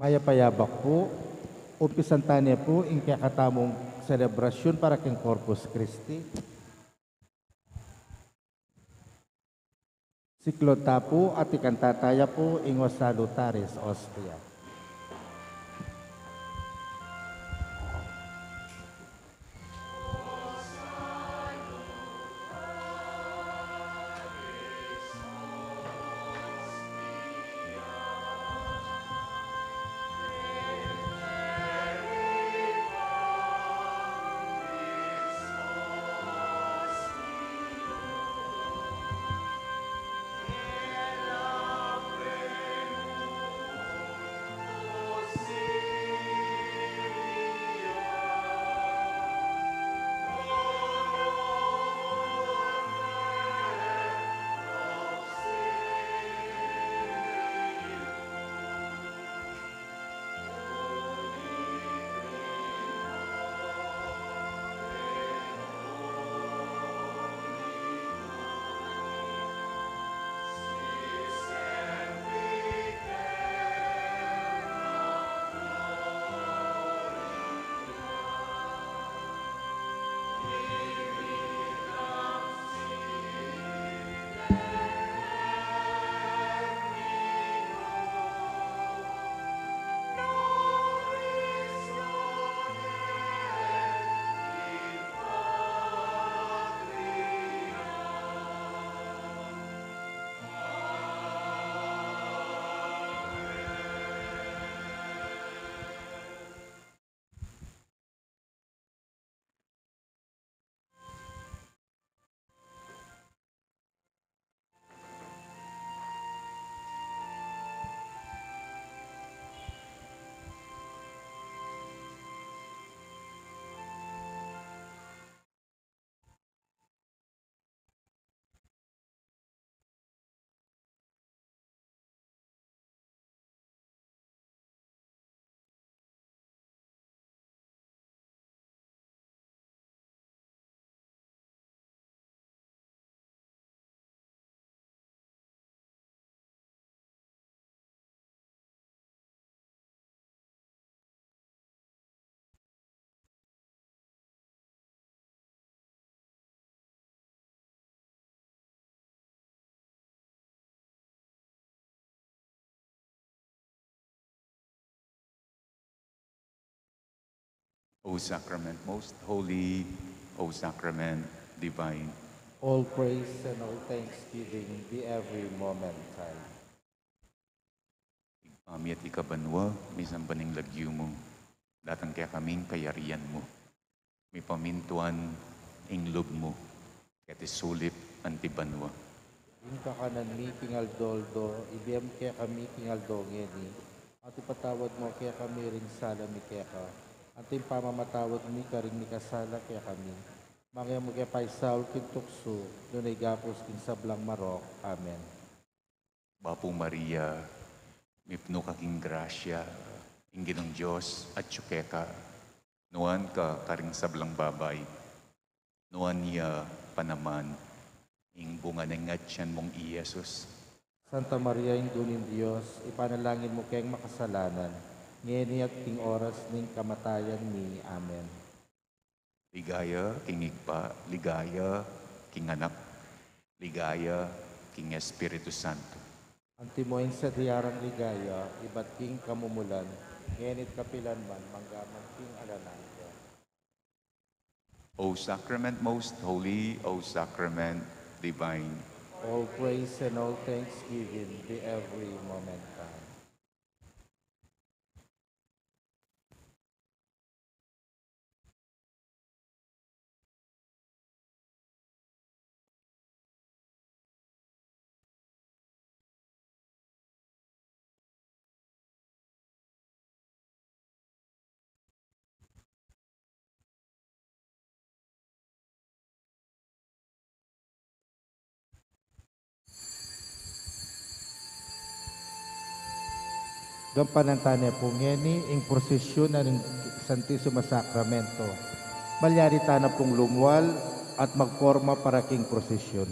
Payapayabak po, umpisan tanya po ing kakatamong selebrasyon para king Corpus Christi. Siklota po at ikantataya po ing salutaris Austria. O Sacrament most holy, O Sacrament divine. All praise and all thanksgiving be every moment time. Igpami at ikabanwa, may sambaning lagyo mo. Datang kaya kaming kayarian mo. May pamintuan ing loob mo. Kaya tisulip antibanwa. Yung kakanan mi tingal doldo, ibiyam kaya kami tingal dongeni, at ipatawad mo kaya kami ring sala mi kaya ka, at yung pamamatawad mi ka ring ni kasala kaya kami. Mga mo kaya paisaul kintukso, doon ay gapos kin sablang marok. Amen. Bapo Maria, mipno kaking grasya, inginong Diyos at tsukeka, nuan ka karing sablang babay, nuan niya panaman, ing bunga ng ngatyan mong Iyesus. Santa Maria, Indunin Diyos, ipanalangin mo kayang makasalanan, ngeni at ting oras ning kamatayan ni. Amen. Ligaya, king igpa, ligaya, king anak, ligaya, king Espiritu Santo. Antimoin sa diyarang ligaya, iba't king kamumulan, ngenit kapilan man, manggaman king alanan. O Sacrament most holy, O Sacrament divine. All praise and all thanksgiving be every moment time. Gampanantanya po ngeni ing prosesyon na ng Santisimo Sacramento. Malyari na pong lumwal at magforma para king prosesyon.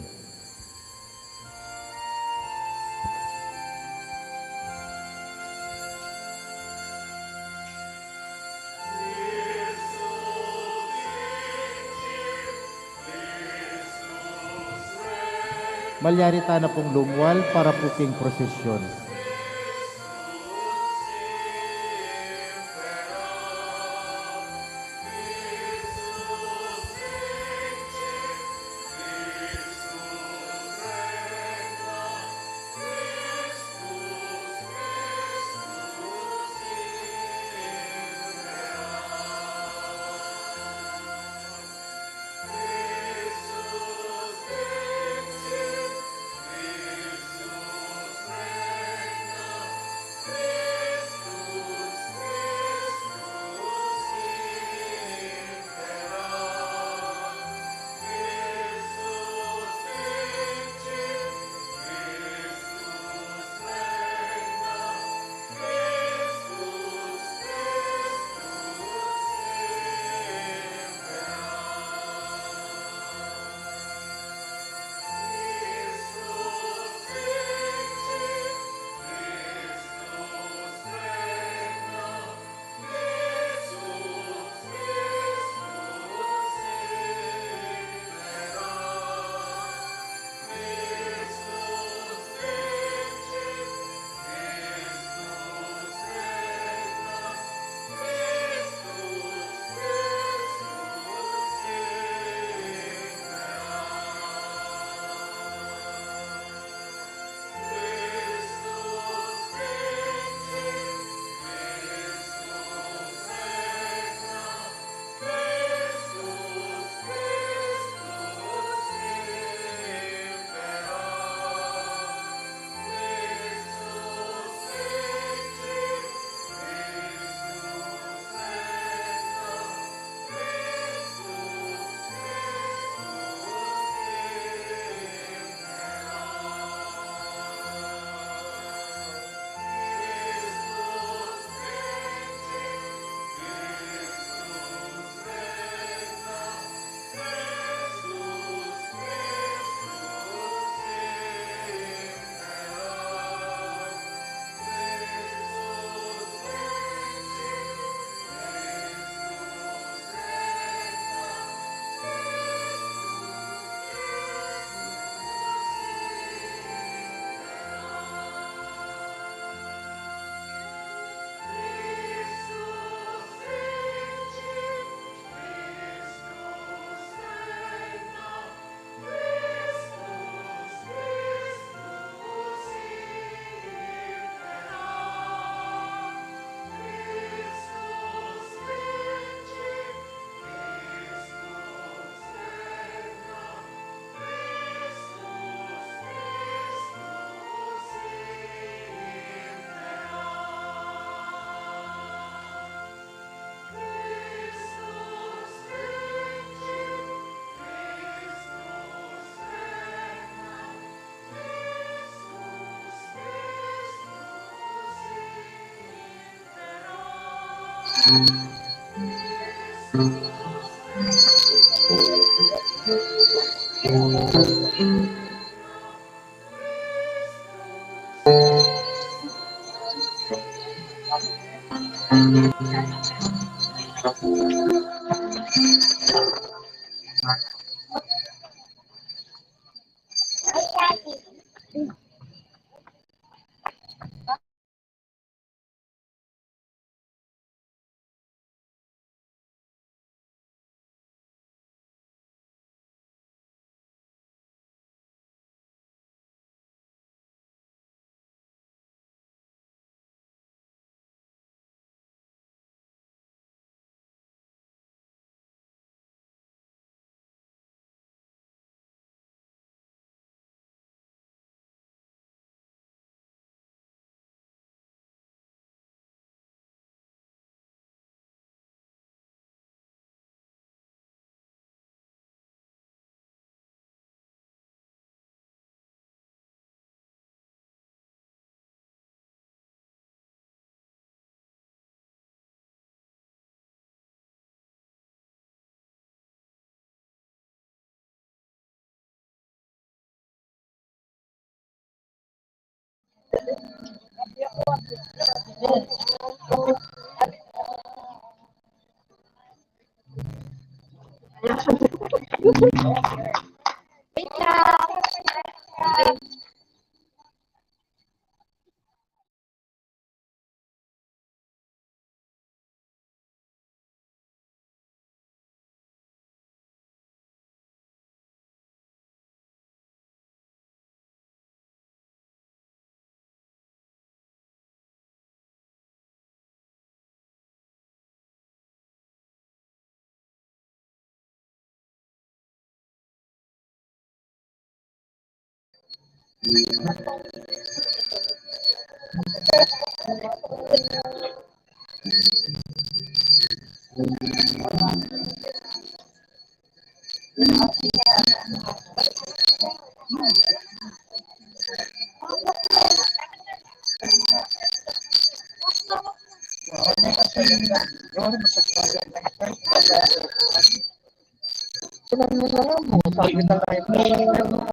Malyari na pong lumwal para puking prosesyon.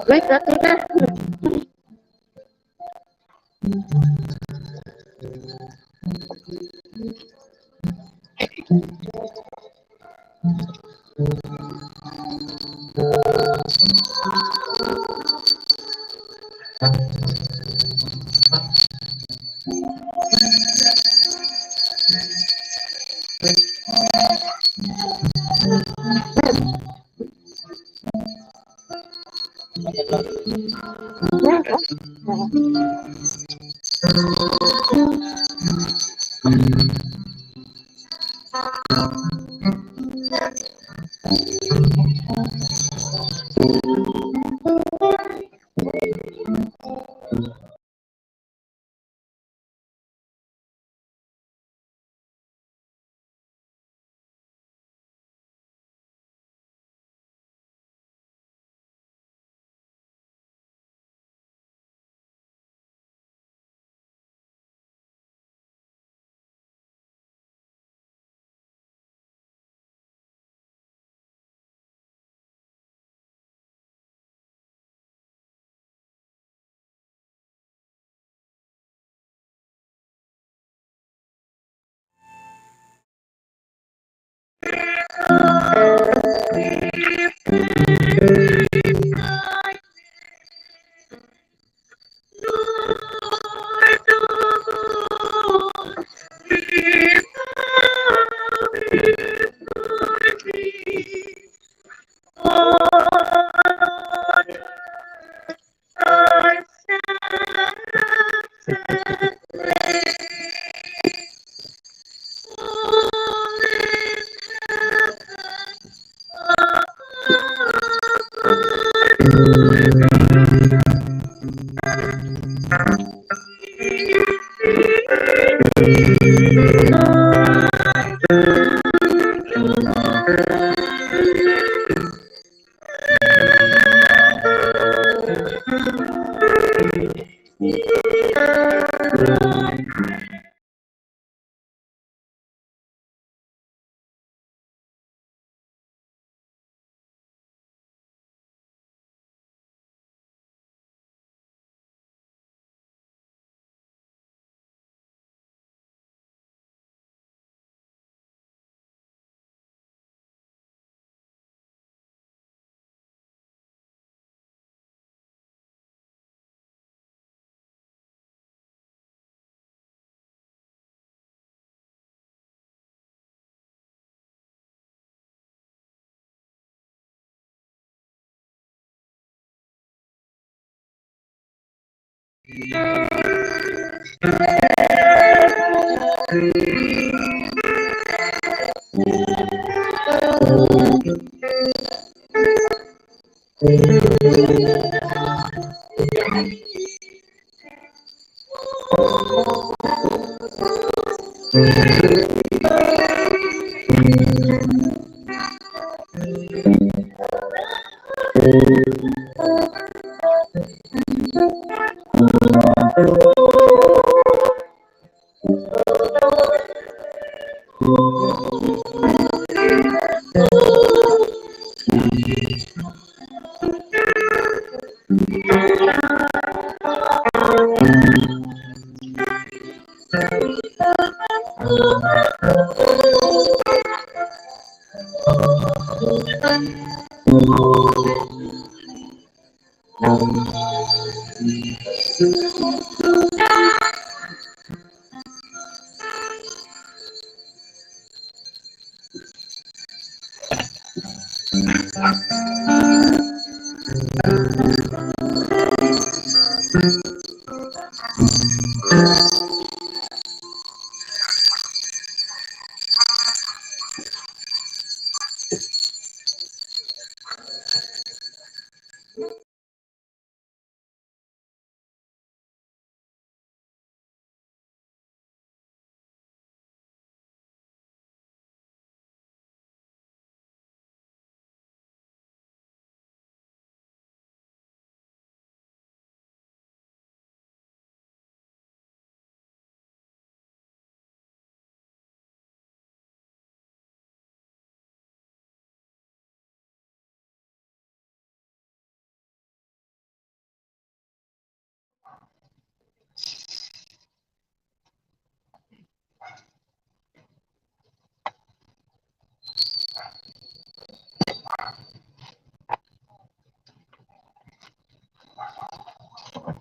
Wait, ate na.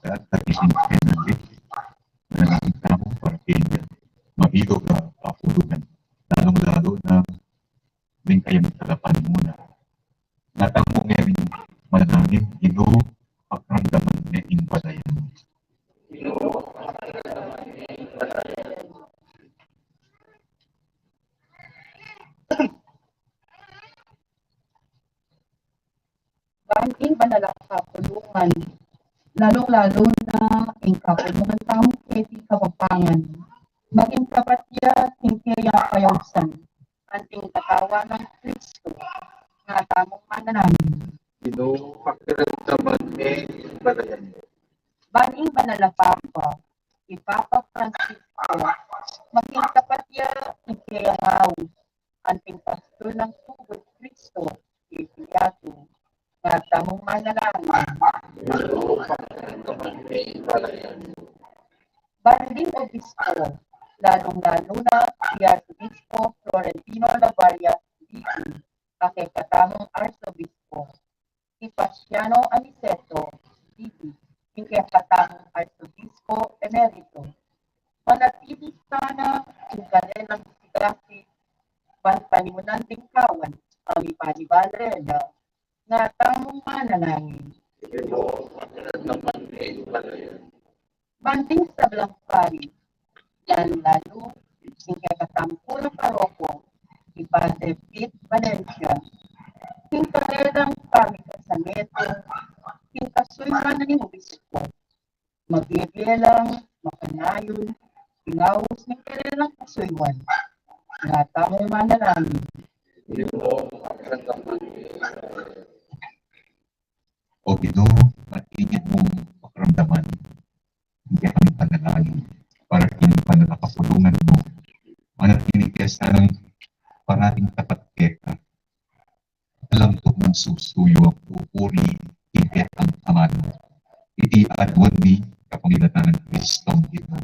at tagisin energy na nakita mo para kaya mabilog ka kapulutan. Lalong-lalo na may kayang talapan muna. Natang mo ngayon manangin ino pagramdaman na inbalayan. Banging banala kapulungan, lalong-lalo na ang kapulungan taong keti kapapangan. Maging kapatya, tingkaya kayawsan, anting katawa ng Kristo, nga tamong mananamin. Pakiramdaman may balayan. Banging banala papa, ipapa Francisco, maging kapatya, tingkaya ngaws, anting pastor ng tubod Kristo, Ipiliato, nga tamong mananamin. Banding Obispo, lalong-lalo na si Arsobispo Florentino Lavaria Diti, katamong Arsobispo, si Pasiano Aniceto Diti, katamong Arsobispo Emerito. Manatili sana ang kanilang sigasi panimunan tingkawan, kami panibalera, nga tamong mananangin. Banting sa Blancpari, yan lalo, yung katampulang paroko, si Padre Pete Valencia, yung kanilang kami kasameto, yung kasulman ng obispo, mabibilang, makanayon, pinawos ng kanilang kasulman, nga tamong mananamin. O ito at ingit mong pakaramdaman. Hindi kami panalangin para kinang kapulungan mo. Manatinig ka sa ng parating tapat keta. Alam ko ng susuyo ang pupuri, higit ang aman. Iti adwan ni kapangilatan ng Kristong ito.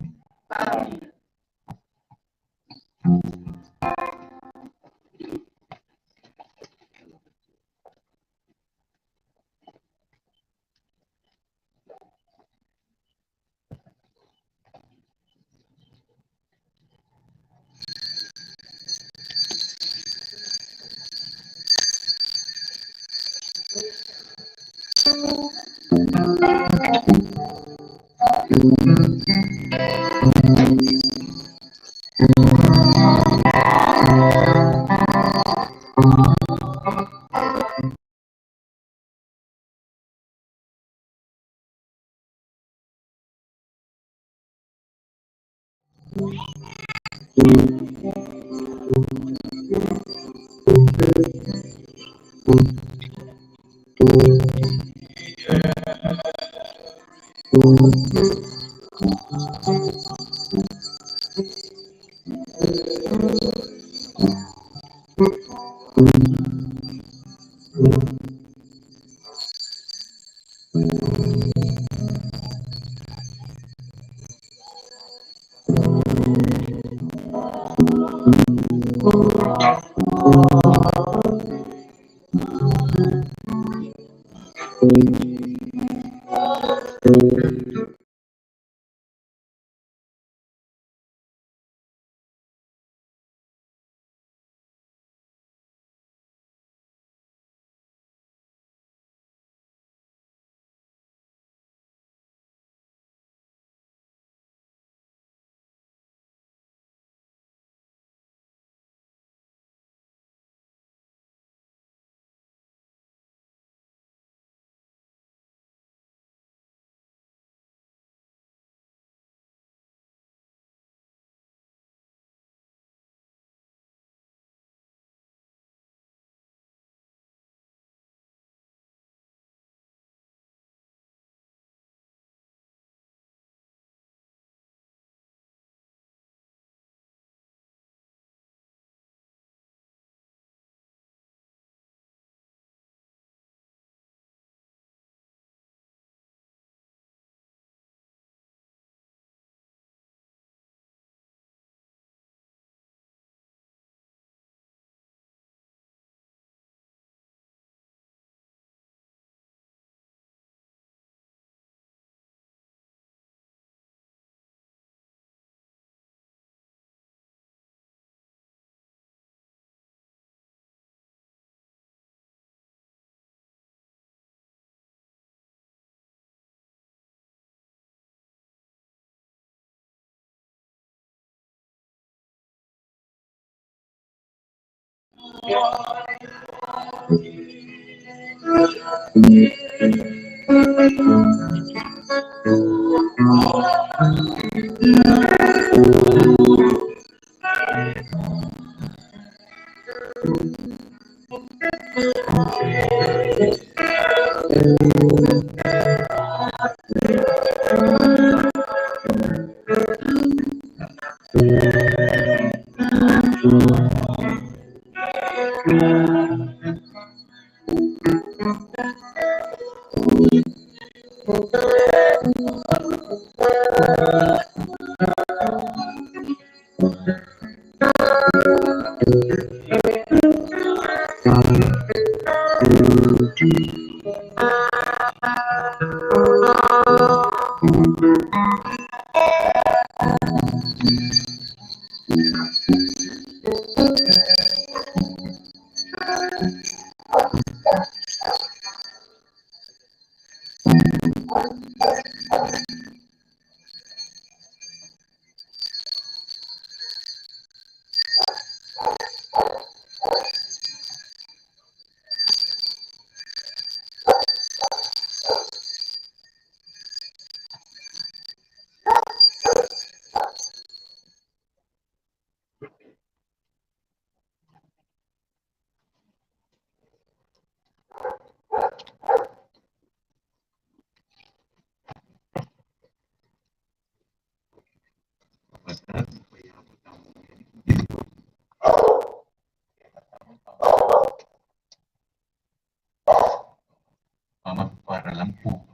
Para lang po,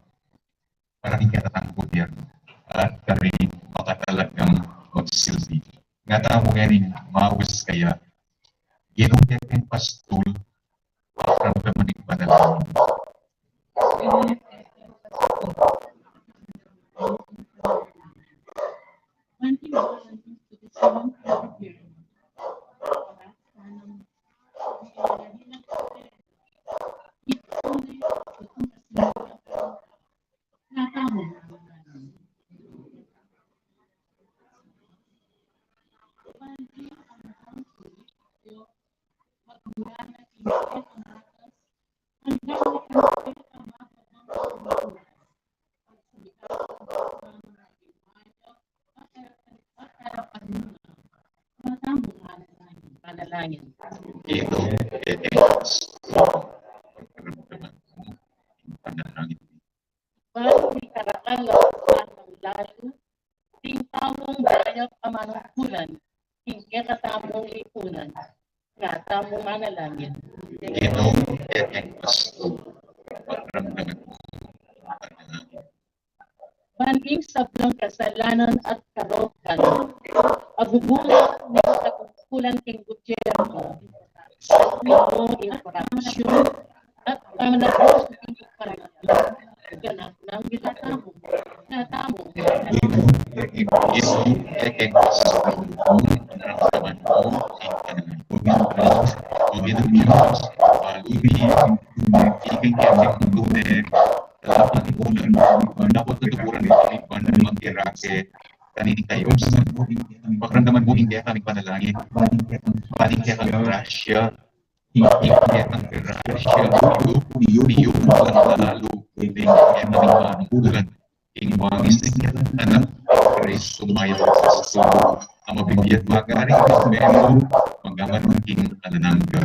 para hindi katatang gobyerno at kami makatalagang magsilbi. Nga tamo ganin maus kaya ginong pastul paramdaman ng panalangin. Panalangin. Ginong pastul paramdaman ng panalangin. Bago ni karakalaw ng lalo, ting tamong bayag amanungkulan, hingga katamong lipunan, nga tamong manalangin. Ginong pastul paramdaman ng panalangin. Banding sa blang kasalanan at karokan, agubula ng kagumpulan king gobyerno, sa tuwing informasyon at pananabos ng iparagyan, ganap ng ginatamo, Ginong pastul paramdaman ng panalangin. Ginong Diyos, pag-ibig, ibig kaya tunay, dapat ipunan dapat tutukuran ito ay panamang irake kanini kayo pagramdaman mo hindi kami panalangin paling kaya kang grasya hindi kaya kang grasya iyo panalalo hindi kaya namin panungkulan ing mga anak Kristo maya sa ang mabibiyat magari Kristo memo manggamar maging alanangga.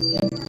Amen.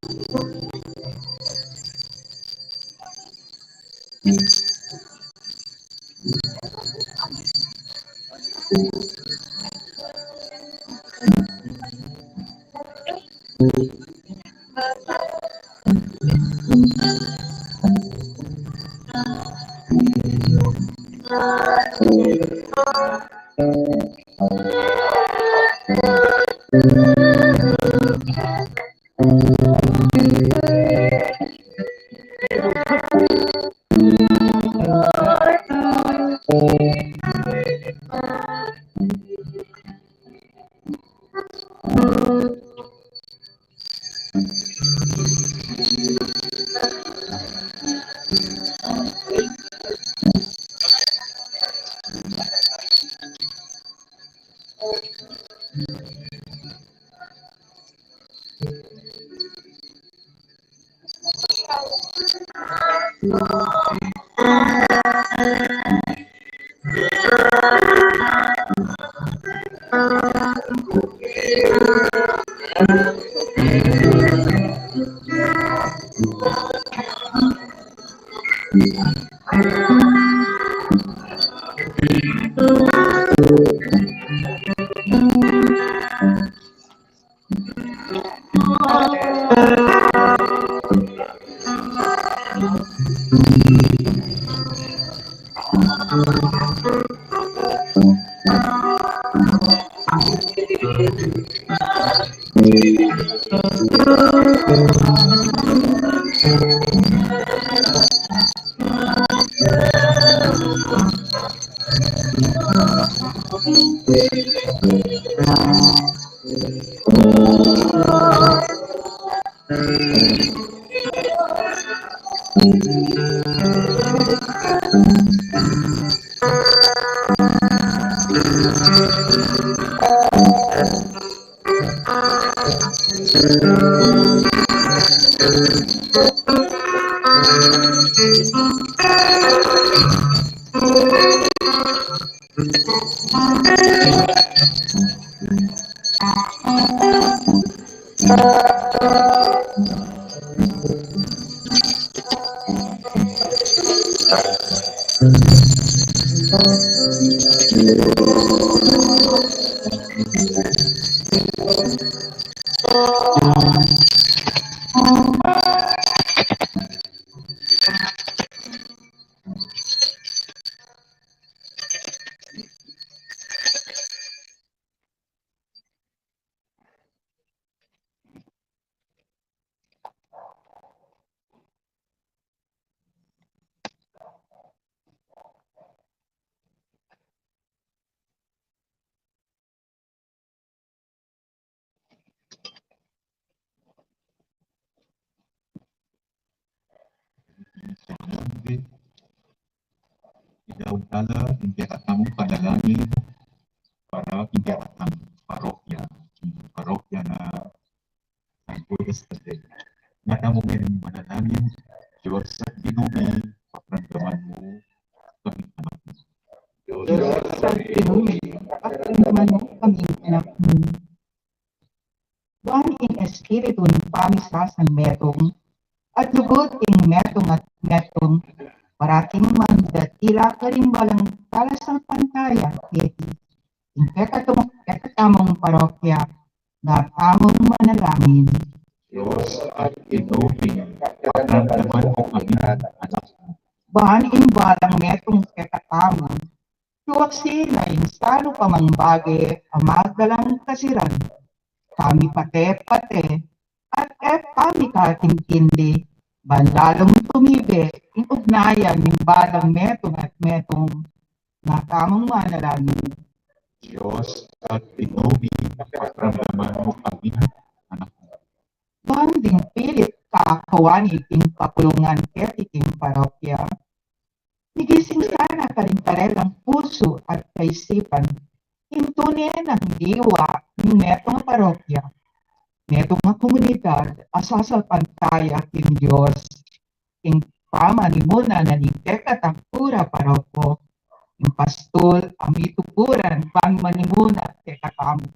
Idaugdala hindi katamong panalangin para hindi katang parokya. Parokya na ang Buddhist Catholic. Natamo ng manalangin, Diyos sa Ginumi, paparamdaman mo kami anak mo. Diyos Sa Pinoy, pakiramdaman mo kaming anak mo. Buwan in espiritu ng pamisasan metong, at lugod ing metong at metong, parating magdatila ka rin balang talasang pantaya, keti. Ing kekatamong parokya, na tamong manalangin. Diyos at Ginumi, paparamdaman mo kami anak mo. Buwan in balang metong kekatamong, tuwak sila yung salo pamang bagay ang magdalang kasiran. Kami pate-pate at kami katintindi, bandalong tumibe, yung ugnayan yung balang metong at metong na tamang manalangin. Diyos at Ginumi, paparamdaman mo kami anak mo. Banding pilit kakawani ting kapulungan ketiting parokya. Nigising sana ka rin parelang puso at kaisipan. Intunin ang diwa ng metong parokya. Metong nga komunidad asasal pantaya kin Diyos. Ing pama ni muna na ni Teka Takura paroko. Yung pastol ang itukuran pang manimuna Teka Tamu.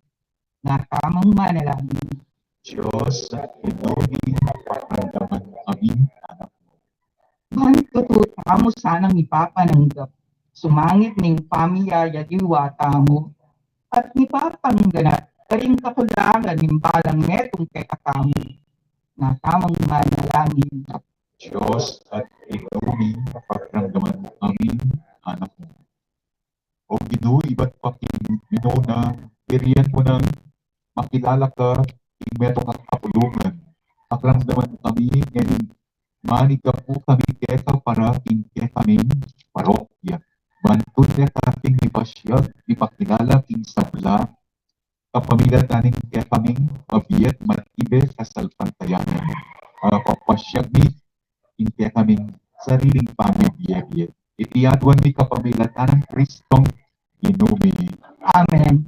Na tamang manalangin. Diyos at Ginumi, paparamdaman mo kami anak mo. Mantututa mo sanang ipapananggap. Sumangit ning pamiyaya diwata mo. At ipapangganat karing kakulangan ng balang netong kekatamo na tamang manalangin. Diyos at Ginumi, paparamdaman mo kami anak mo. O Ginoo, iba't Ginoo na biriyan mo ng makilala ka ng metong at kapulungan. Paparamdaman mo kami ngayon manig ka po kami kesa para king kaming parokya. Bantun na ating ipasyag, ipakilala king sabla, kapamilya taning kaya kaming mabiyat, matibe sa salpantayanan. Papasyag ni king kaya kaming sariling pamibiyabiyat. Itiadwan ni kapamilya tanang Kristong Ginumi. Amen.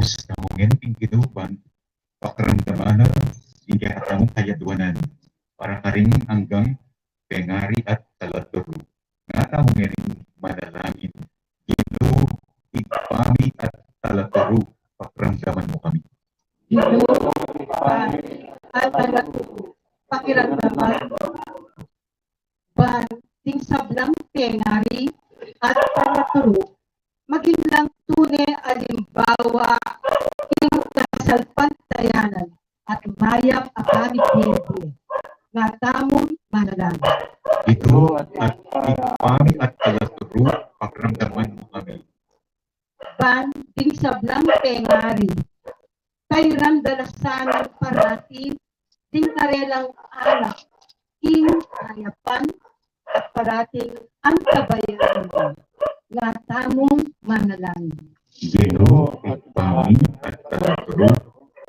Diyos na mungin pingkinuban, pakaramdamanan, ikatamong kayadwanan, para karing hanggang pengari at talaturo. Nga tamong rin manalangin, Ginoo, igpami at talaturo, pakaramdaman mo kami. Ginoo, at talaturo, pakiramdaman, ban, ting sablang pengari, at talaturo, maging lang tunay alimbawa, ting kasalpantayanan, at mayap akami pinti, nga tamong manalangin. Ginoo, at igpami at talaturo, pakaramdaman mo kami. Ban, ting sablang pengari, kay randalasanan parati, ting karelang anak, ing ayapan, at parating ang kabayaran mo, nga tamong manalangin. Ginoo, igpami at talaturo,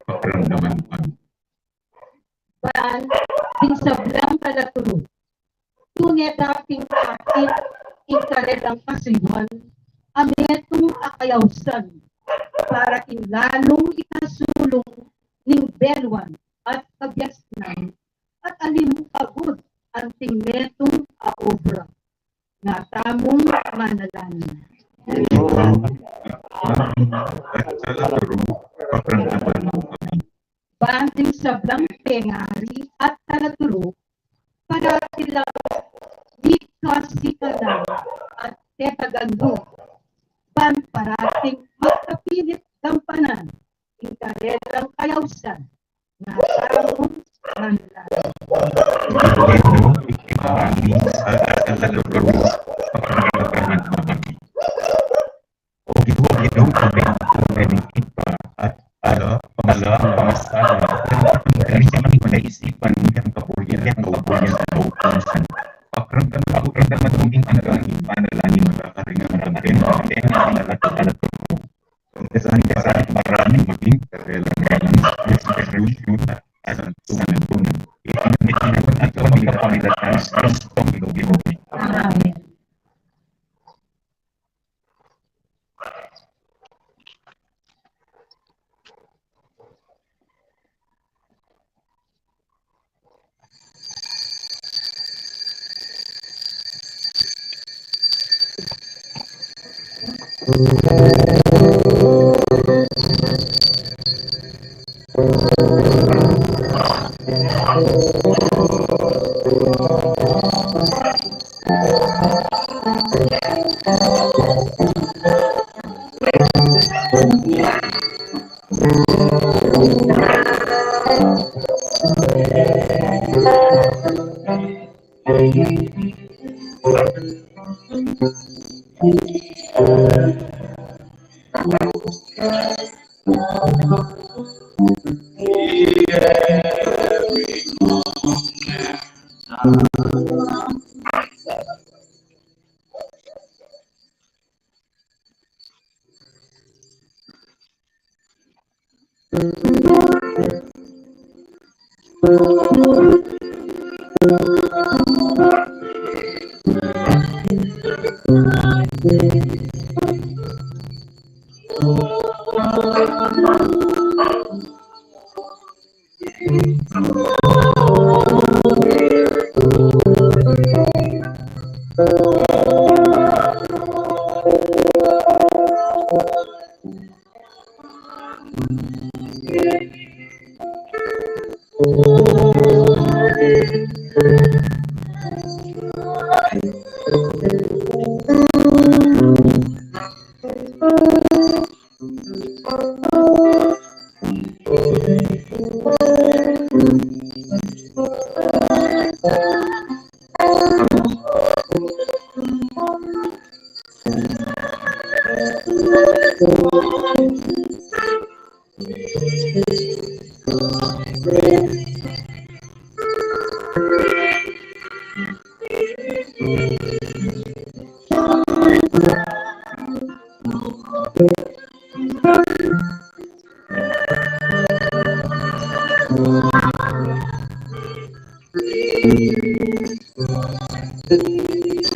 pakaramdaman mo kami. Ban, ting sablang talaturo, tunay dating atin, ing karelang kasiwan, ametong akayawsan, para ing lalong ikasulong ning belwan at kabyasnan, at alimukagod ang tingmetong aobra, nga tamong manalangin. Ginoo, igpami at talaturo, pakaramdaman mo kami. Banting sablang pengari at talaturo, parati lang di kasikalan at tetagano, ban parating magkapilit gampanan, inkarelang kayawsan, na tamong manalangin. Ginoo, igpami at talaturo, pakaramdaman mo kami. O Ginoo, kami ipa at pamasala, kami sa aming panaisipan, ang kapulian sa kaupusan. Pakaramdaman mo ang panalangin, makakaringan ang talaturo. Kasahin maraming maging karelang resolution at tuntunan. Itinapon at pamilatan sa Kristong Ginoo. Amen.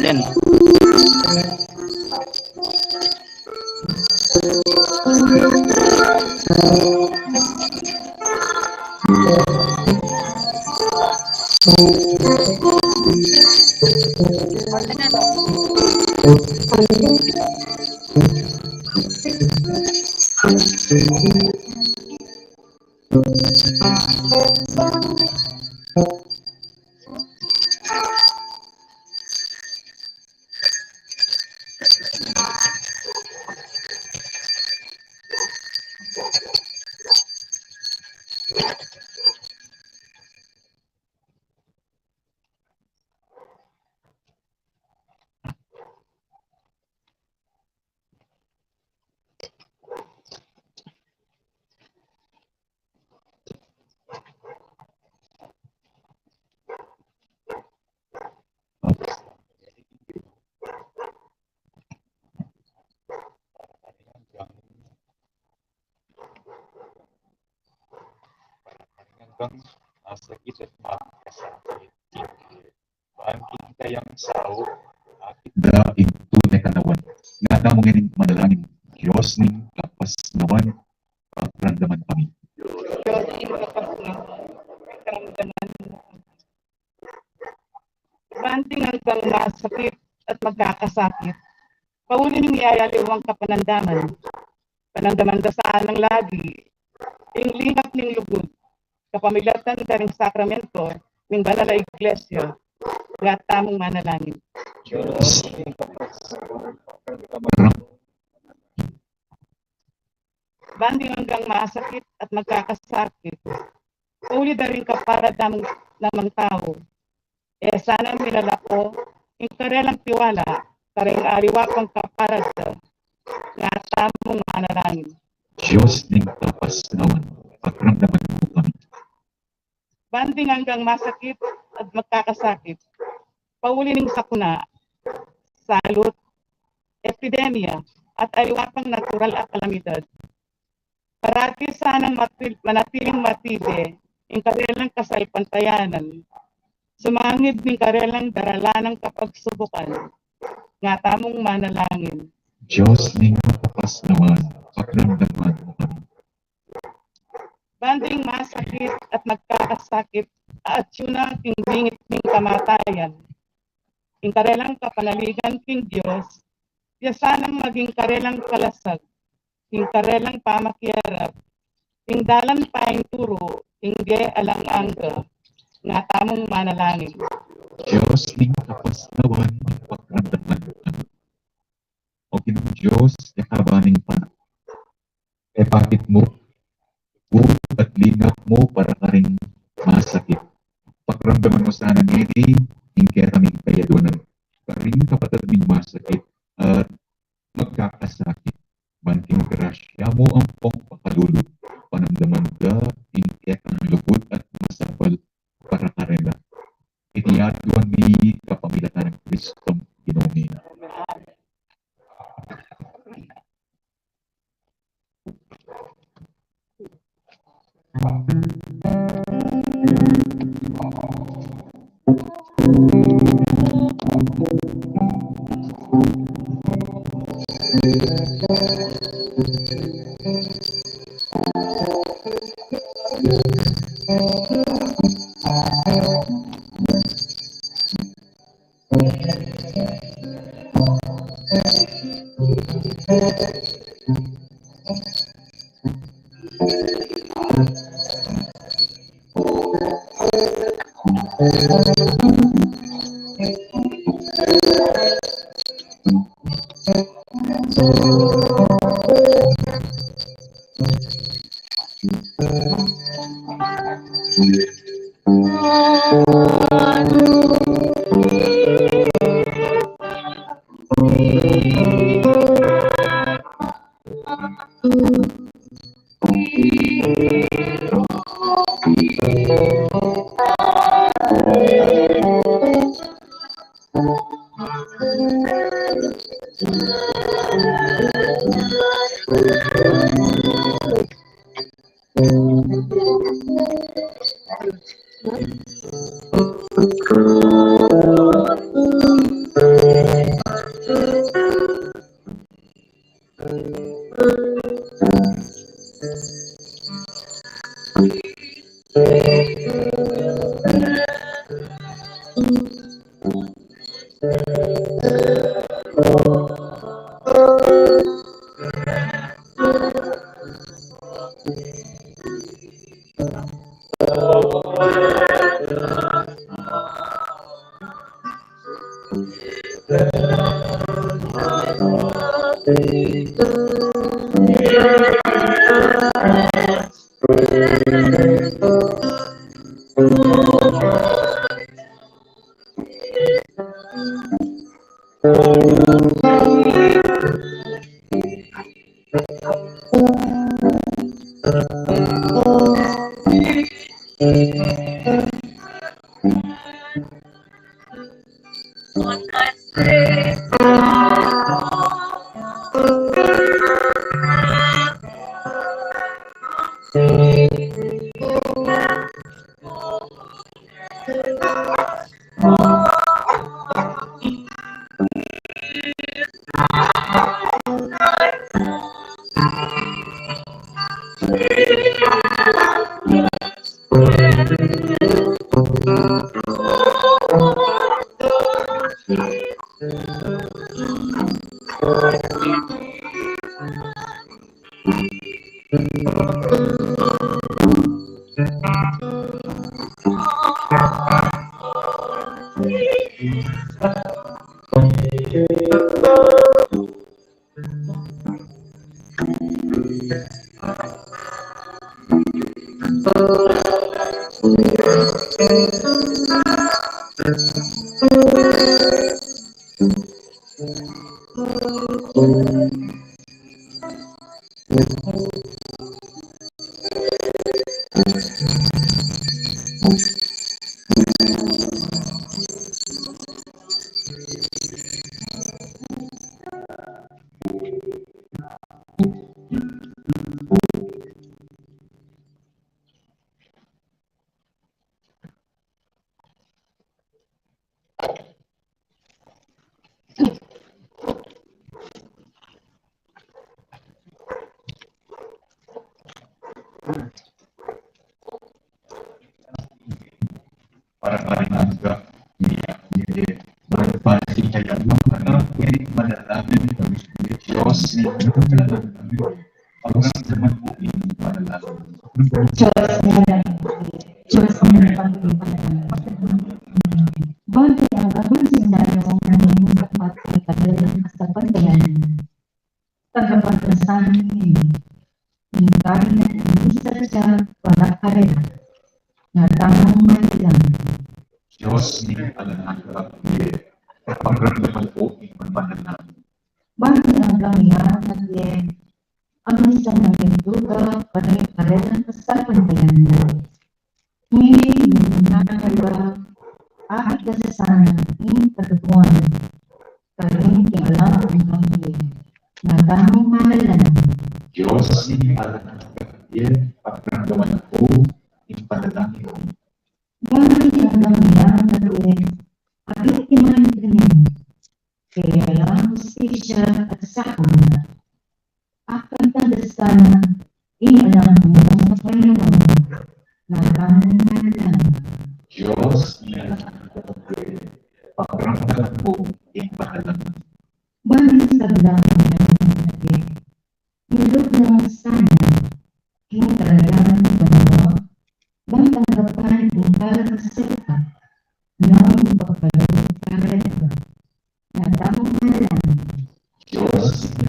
Len. hanggang sakit at makakasakit. Bangking kayang sao, akit da tunay kanawan. Nga na mong ining manalangin, Diyos ning kapas nawan, pagrandaman kami. Diyos, ipapasnaw, karamdaman mo. Banting hanggang masakit at magkakasakit. Pauli ng iyayaliwang kapanandaman. Panandaman dasaan ng lagi. Ing lingap ning lugod. Kapamilatan ka ring sakramento ning banal na iglesia. Nga tamong manalangin. Diyos, Banding hanggang masakit at magkakasakit. Pauli na rin kapara namang tao. Sana minalako, ing karelang tiwala, karing aliwakang kaparasa, nga tamong manalangin. Diyos ning kapas nawan, pagrandaman mo kami. Banding hanggang masakit at magkakasakit. Pauli ning sakuna, salot, epidemya, at aliwakang natural at kalamidad. Parati sanang manatiling matide, ing karelang kasalpantayanan, sumangid ning karelang daralanang kapagsubukan, nga tamong manalangin. Diyos ning kapas nawan, pagrandaman mo kami. Banding masakit at magkakasakit, at yuna king bingit ning kamatayan. Ing karelang kapanaligan king Diyos, yasanang maging karelang kalasag, ing karelang pamakiarap, ing dalan paing turo, ing di alang angga, nga tamong manalangin. Diyos ning kapas nawan, pagrandaman mo kami. O Ginoong Diyos, yakabaning pa. Bakit mo, at lingap mo para karing masakit. Pagramdaman mo sana nini, ing kaya kami kayadunan. Karing kapatid ming masakit at magkakasakit. Banting grasya mo ang pangpakalulog. Panamdaman ka, ing kaya kang lubod at masapal para karela. Itiyaduan mi kapamilatan ng Kristong Ginoo. para marimangga niya magpapalagi kayo ng mga pwede manalangin kami sa Diyos ang naman po yung manalangin. Diyos ang nagpapalagay. Bagay ang gabon sindayong namin dapat ay kadalang kasabantayan. Tagapagkasahan ninyo. Yung kami na isa siya para karera. Na tamang manilang. Diyos ni alangan kapagramdaman po yung manalangin. Bagay ang gamihan natin. Ang isang nagduga para karelang kasabantayan. Ngayon, yung nakakalawa, ahit kasasanan ng katutuan. Karing alam ang kami na tamang manilang. Diyos ni alangan kapagramdaman po yung panalangin. Bagay ang gamihan natin. Agit kiman ganyan. Kaya lang hustisya at sakon. Akan tandasana, ialam mo ang Panginoon na tamang manilang. Diyos ni alangan kapagramdaman po yung panalangin. Bagay sa gamihan natin. Nilog ng sana, kinakalayan ng banawa, bang tanggapan kung parang salita, ng ipagkalong kareta, na tamang manilang. Diyos ni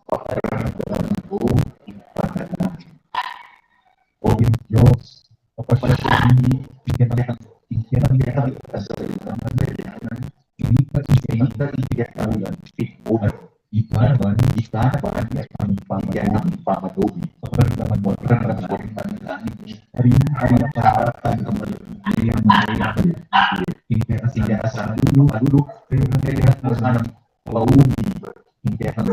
kapagramdaman po yung panalangin. O Diyos, kapasyahin bigyan kita sa ilang mangyayari. Hindi pa ikatawilan, ikunan, ikarapan at aming pamatuloy. Kapagramdaman mo, kapagramdaman panalangin. Rin ay napaharatan ng mangyayari. Hindi kasi sa dulo, pero nangyayari na sanang pauwi. Hindi ang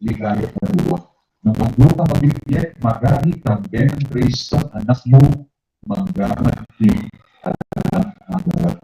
ligaya ng buwan. Nung magbuka magbibigay, magalit ang Benang Cristo, anak mo, magamat din ang agarat.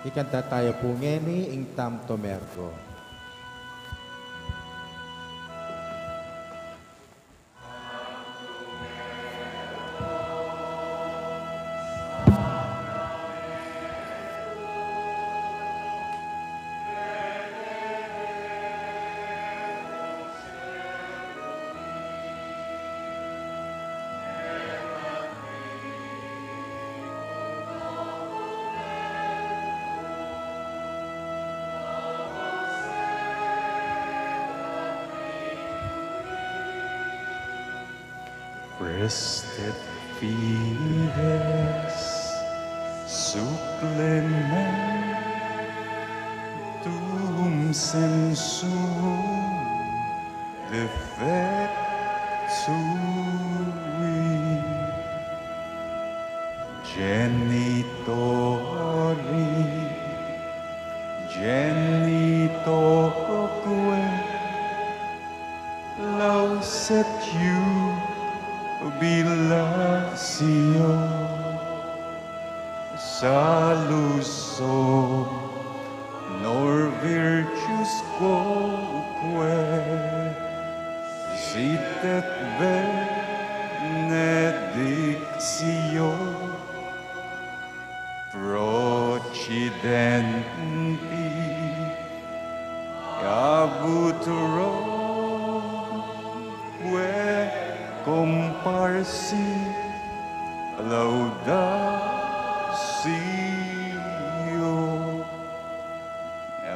Ikanta tayo po ngeni ing tam tomergo. Rested fides supplement tuum sensum defectui genitori genitoque lauset jubilatio saluso nor virtus quoque sitet benedictio procidenti abuturo comparsi laudatio.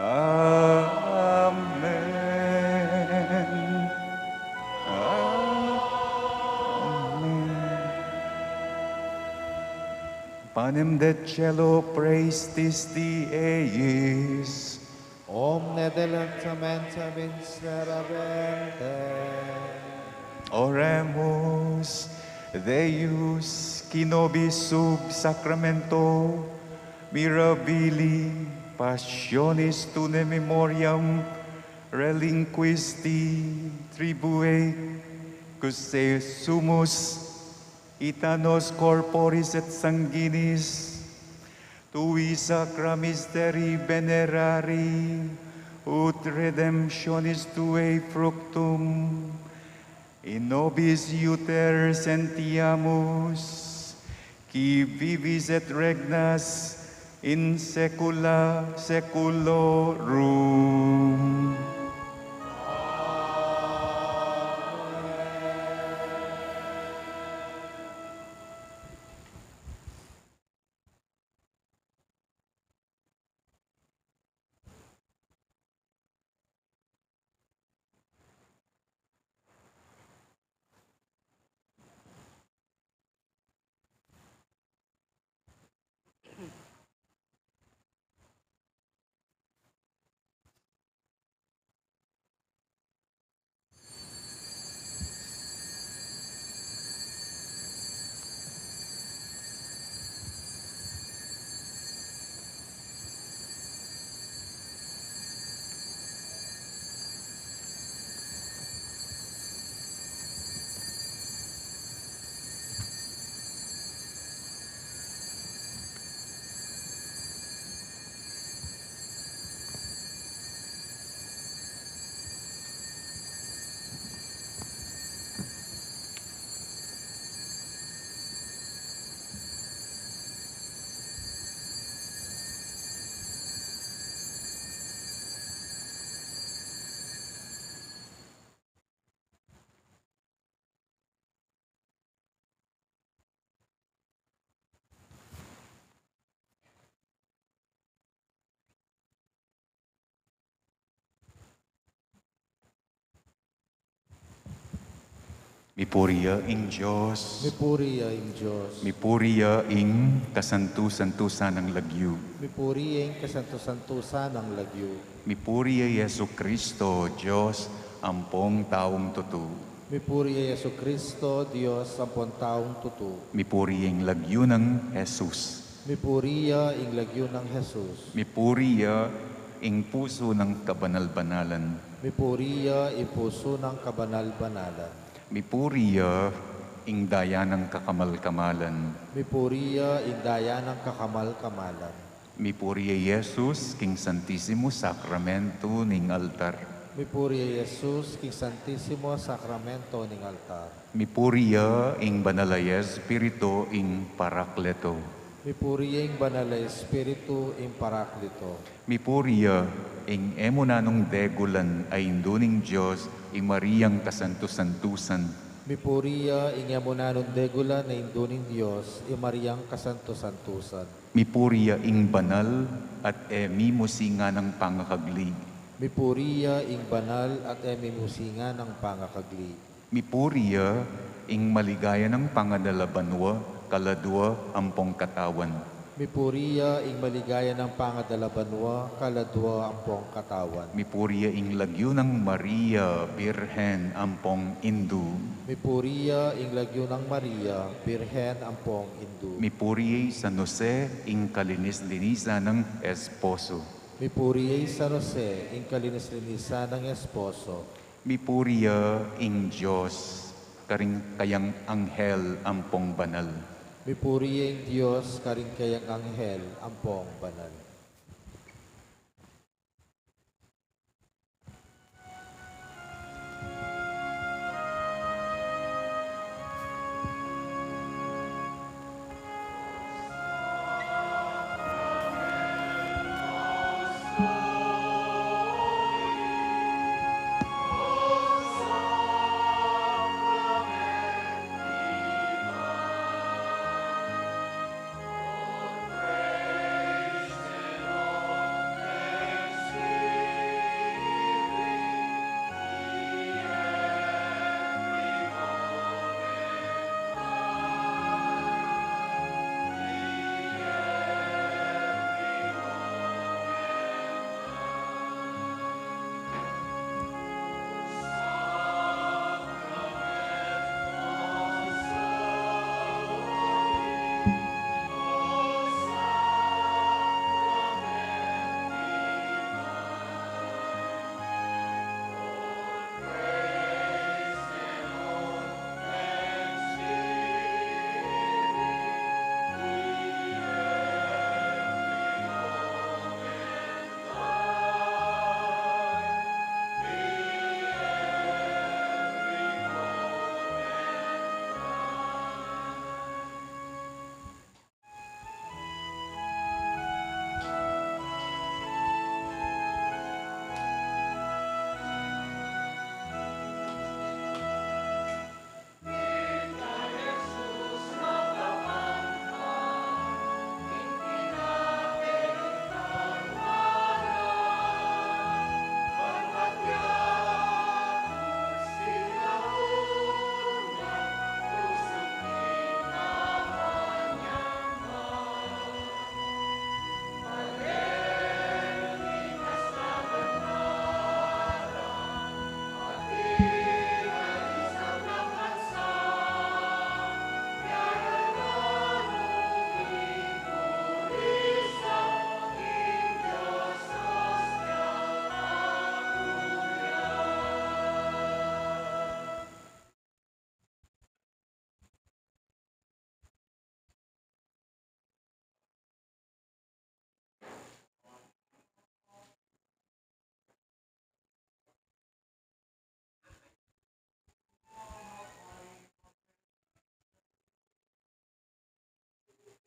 Amen. Amen. Panem de cielo praestis Dieis, Omne delectamenta miserabente. Oremus Deus, qui nobis sub sacramento mirabili passionis tune memoriam relinquisti tribue, cuse sumus itanos corporis et sanguinis tui sacra mysteri venerari ut redemptionis tuae fructum in nobis iuter sentiamus, qui vivis et regnas in saecula saeculorum. Mipuria ing Diyos. Mipuri ing Diyos. Mipuria ing kasantu-santusan ng lagyu. Mipuri ing kasanto-santusan ng lagyo. Mipuria Yesu Kristo, Diyos, ampong taong tutu. Mipuri Yesu Kristo, Diyos ang taong tutu. Mipuria ing lagyu ng Jesus. Mipuriya ing lagyo ng Jesus. Mipuria ing puso ng kabanal-banalan. Mipuriya ing puso ng kabanal-banalan. Mipuria ing daya ng kakamal-kamalan. Mipuriya ing daya ng kakamal-kamalan. Mi puria Jesus, King Santissimo Sacramento ning altar. Mi puria Jesus, King Santissimo Sacramento ning altar. Mi puria ing banalaya Espiritu ing Parakleto. Mi puria ing banal na Espiritu ing Paraklito. Mi puria ing emunanong degulan ay induning Diyos ing Mariyang kasanto-santusan. Mi puria ing yamunanon degula na induning Dios, i Mariang kasanto-santusan. Mi puria ing banal at emi musinga ng pangakagli. Mi puria ing banal at emimusinga ng pangakagli. Mi puria ing maligaya ng pangadalabanwa, kaladwa, ampong katawan. Mi puria ing maligaya ng pangadalabanwa, kaladwa ampong katawan. Mi puria ing lagyo ng Maria, Birhen, ampong Indu. Mi puria ing lagyo ng Maria, Birhen ampong Indu. Mi puria San Jose ing kalinis-linisa ng esposo. Mi puria San Jose ing kalinis-linisan ng esposo. Mi puria ing Diyos, karing kayang anghel, ampong banal. Mi puria ing Dios karing kayang anghel ampong banal.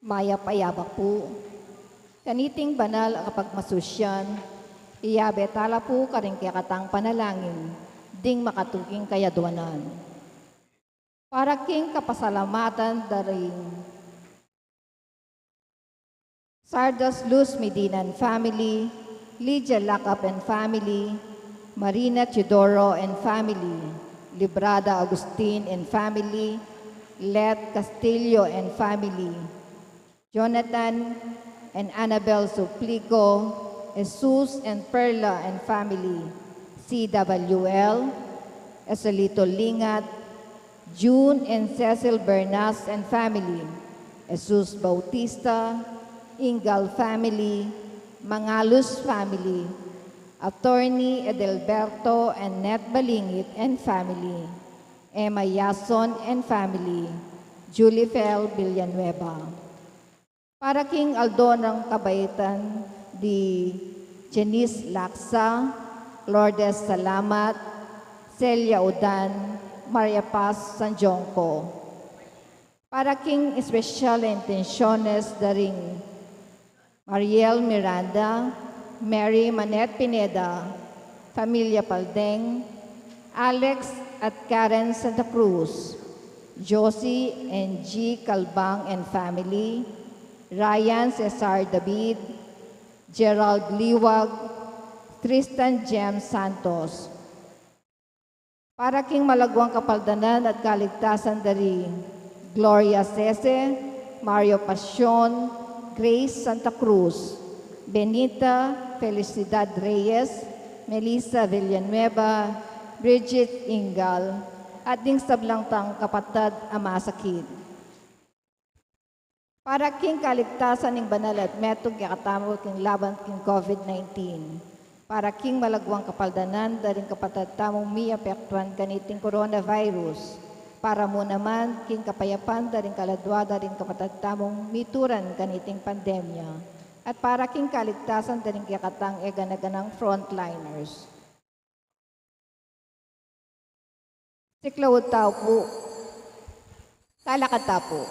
Maya payabak po. Kaniting banal ang kapagmasusyan, iyabe tala po karing katang panalangin, ding makatuking kayadwanan. Para king kapasalamatan daring Sardas Luz Medina and family, Lydia Lacap and family, Marina Chidoro and family, Librada Agustin and family, Let Castillo and family, Jonathan and Annabel Suplico, Jesus and Perla and family, CWL, Esolito Lingat, June and Cecil Bernas and family, Jesus Bautista, Ingal family, Mangalus family, Attorney Edelberto and Net Balingit and family, Emma Yason and family, Julie Fel Villanueva. Para King Aldo ng Kabaitan, di Janice Laksa, Lourdes Salamat, Celia Udan, Maria Paz Sanjongco. Para King Especial Intenciones daring Mariel Miranda, Mary Manet Pineda, Familia Paldeng, Alex at Karen Santa Cruz, Josie and G. Calbang and family, Ryan Cesar David, Gerald Liwag, Tristan Jem Santos. Para King Malagwang Kapaldanan at Kaligtasan dari Gloria Cese, Mario Pasion, Grace Santa Cruz, Benita Felicidad Reyes, Melissa Villanueva, Bridget Ingal, at ding sablangtang kapatid ama sakit. Para King Kaligtasan ng banal at metog yakatamo king laban king COVID-19. Para King Malagwang Kapaldanan, daring kapatid tamong miapektuan kaniting coronavirus. Para mo naman, King Kapayapan, daring kaladwa, daring kapatid tamong mituran kaniting pandemya. At para King Kaligtasan, daring yakatang eganaganang frontliners. Siklawod tao po, talakad tao po.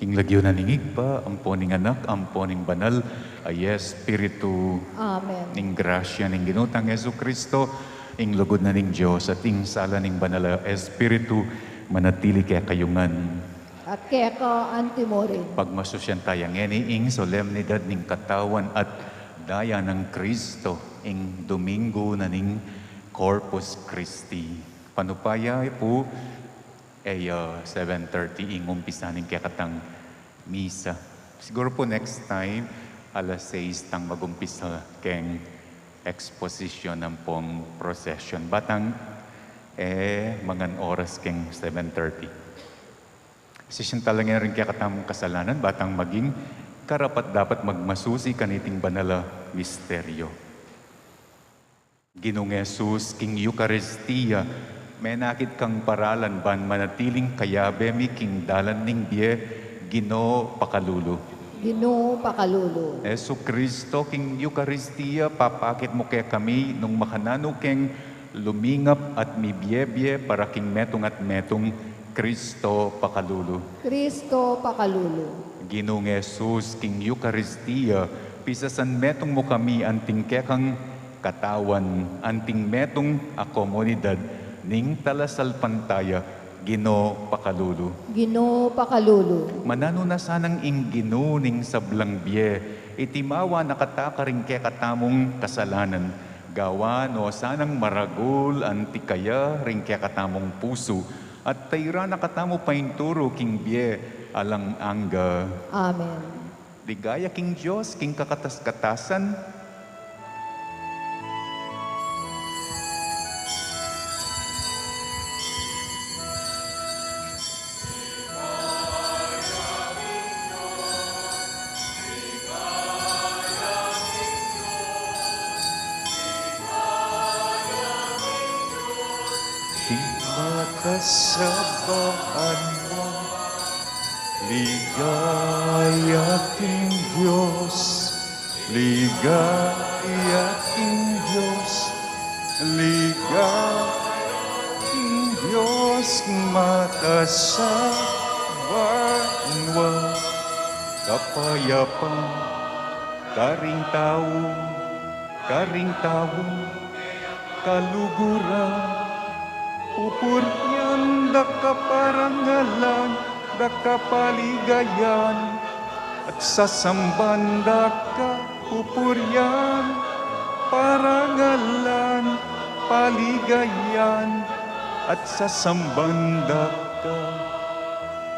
Ing lagyo na ningig pa, amponing anak, amponing banal, ay Espiritu, Amen. ning grasya ning ginutang Yesu Kristo, ing lugod na ning Diyos, at ing sala ning banal Espiritu, manatili kaya kayungan. At kaya ka antimorin. Pagmasusyan tayang eni, ing solemnidad ning katawan at daya ng Kristo, ing Domingo na ning Corpus Christi. Panupaya po, ay 7:30 ing umpisa ning kakatang misa. Siguro po next time, alas 6 tang magumpisa keng exposition ng pong procession. Batang, mangan oras keng 7:30. Sisyon talaga rin kakatang kasalanan, batang maging karapat dapat magmasusi kaniting banala misteryo. Ginong Jesus, King Eucharistia, menakit kang paralan ban manatiling kayabe mi king dalan ning bie, Ginoo pakalulu. Ginoo pakalulu. Yesu Kristo, King Eucharistia, papakit mo kaya kami nung makanano keng lumingap at mibiyebye para king metong at metong Kristo pakalulu. Kristo pakalulu. Ginong Jesus, King Eucharistia, pisasan metong mo kami anting kekang katawan, anting metong komunidad, ning talasal pantaya, Ginoo pakalulu. Ginoo pakalulu. Manano na sanang inggino ning sablang biye, itimawa nakataka rin kaya katamong kasalanan, gawa no sanang maragul antikaya rin kaya katamong puso, at tayra nakatamo painturo king biye alang angga. Amen. Digaya king Diyos, king kakatas-katasan, Kasabaan mo, ligaya king Diyos, ligaya king Diyos, ligaya king Diyos, matasabaan mo, kapayapang karing tao, kaluguran, pupuryan, dakaparangalan, dakapaligayan, at sasamban daka pupuryan, parangalan, paligayan, at sasamban daka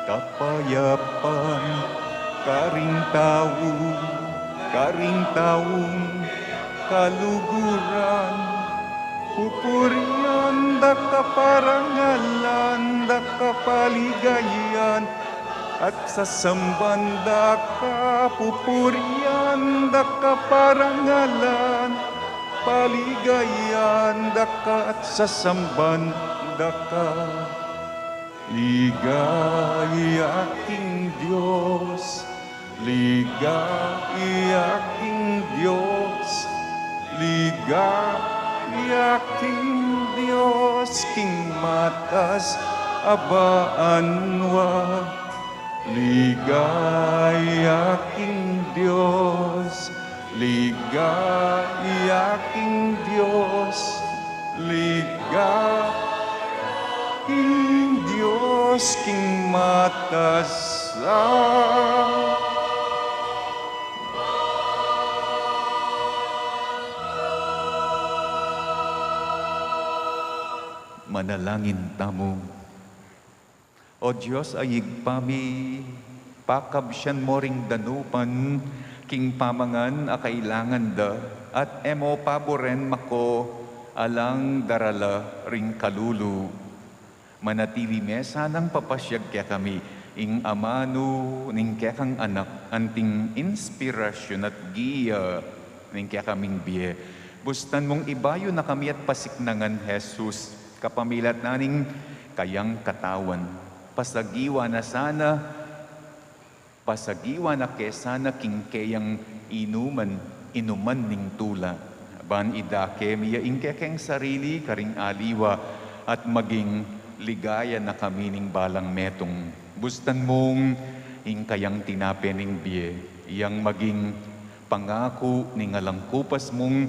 kapayapan, karing taong, kaluguran, pupuryan, dakaparangalan, dakapaligayan, at sasamban daka pupuryan, dakaparangalan, paligayan, daka at sasamban daka. Ligaya king Diyos, ligaya king Diyos, ligaya king Diyos, king matas abaanwa. Ligaya king Diyos, ligaya king Diyos, ligaya king Diyos, king matas manalangin tamo. O Diyos, ayig pami, pakabsyan mo ring danupan, king pamangan a kailangan da, at emo paboren mako, alang darala ring kalulu. Manatili mesa ng papasyag kaya kami, ing amano, ning kaya kang anak, anting inspirasyon at giya, ning kaya kaming biye. Bustan mong ibayo na kami at pasiknangan, Jesus, kapamilat naning kayang katawan. Pasagiwa na kesana king kayang inuman ning tula. Ban idake miya ingkekeng sarili karing aliwa at maging ligaya na kami ning balang metong. Bustan mong kayang tinape ning biye, iyang maging pangako ning alangkupas mong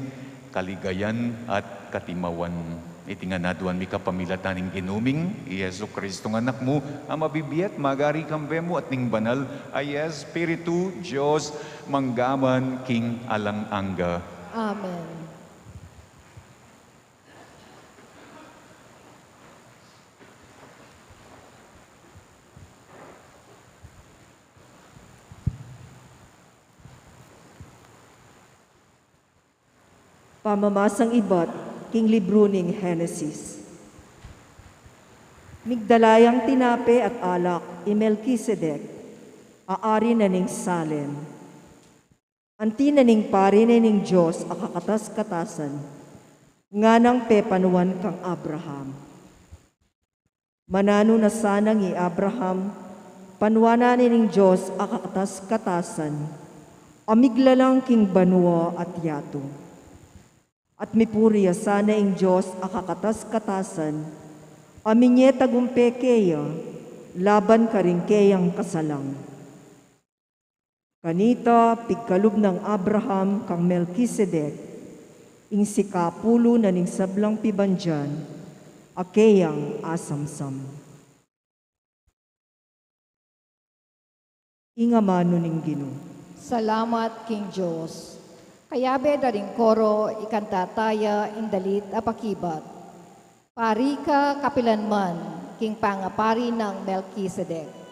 kaligayan at katimawan. Itinganaduan mi kapamilatan ning inuming, Yesu Kristo ng anak mo, ang mabibiyat, magari kambe mo at ning banal, ay Espiritu, Diyos, manggaman, king alang angga. Amen. Pamamasang ibat, king libro ning Genesis. Migdalayang tinape at alak, Melchizedek, aari na ning Salem. Anti na ning pari na ning Diyos, akakatas-katasan. nga nang pepanuan kang Abraham. Manano na sanang i Abraham, panwana ning Diyos akatas-katasan, amiglalang king banwa at yato. At mipuriya sana ing Diyos akakatas-katasan, aminye tagumpe keya, laban ka rin keyang kasalang. Kanita, pigkalub ng Abraham kang Melkisedek, ing sikapulo na ning sablang pibandyan, akeyang asamsam. Ingamano ning Ginoo. Salamat, King Diyos. Kayabe daring koro, ikantataya, indalit, apakibat. Pari ka kapilanman, king pangapari ng Melkisedek.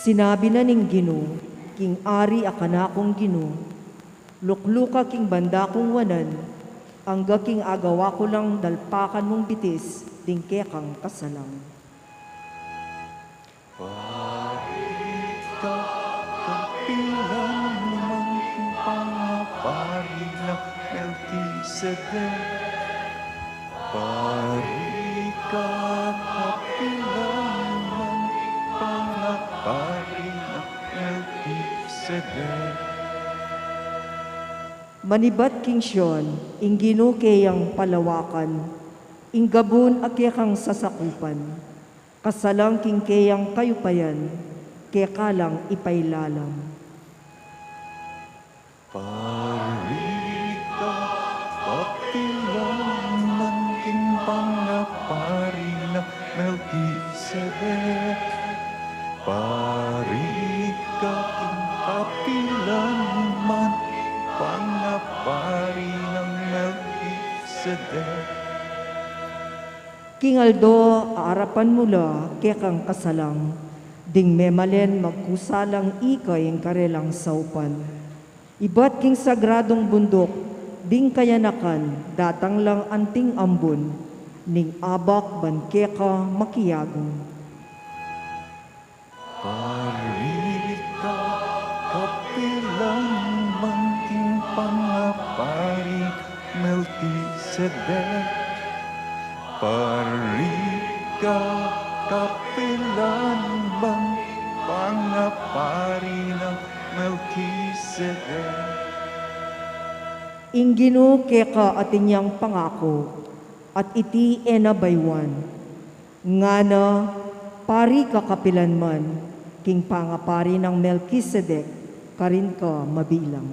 Sinabi na ning Ginoo, king ari akanakong Ginoo, lukluka king banda kong wanan, angga king agawa ko lang dalpakan mong bitis, dingke kang kasalang. Pari ka, kapilang naman kung pangapari ng Melkisedek. Pari ka, kapilang naman kung pangapari ng Melkisedek. Manibat king Sion, ing Ginoo keyang palawakan, ing gabon akyakang sasakupan, kasalang king keyang kayupayan, kaya kalang ipailalam. Pari ka, kapilang naman king pangapari ng Melkisedek. Pari ka, king kapilang naman pangapari ng Melkisedek. King Aldo, aarapan mula, kaya kang kasalang, ding memalen magkusalang ikay ang karelang saupan. Iba't king sagradong bundok, ding kayanakan, datang lang anting ambon, ning abak bankeka makiyagong. Pari ka, kapilang naman king pangapari Melkisedek. Pari ka, kapilang naman pangapari ng Melkisedek. Ing Ginoo keka atinyang pangako, at iti enabaywan. Ngana, pari ka kapilanman, king pangapari ng Melkisedek, karin ka mabilang.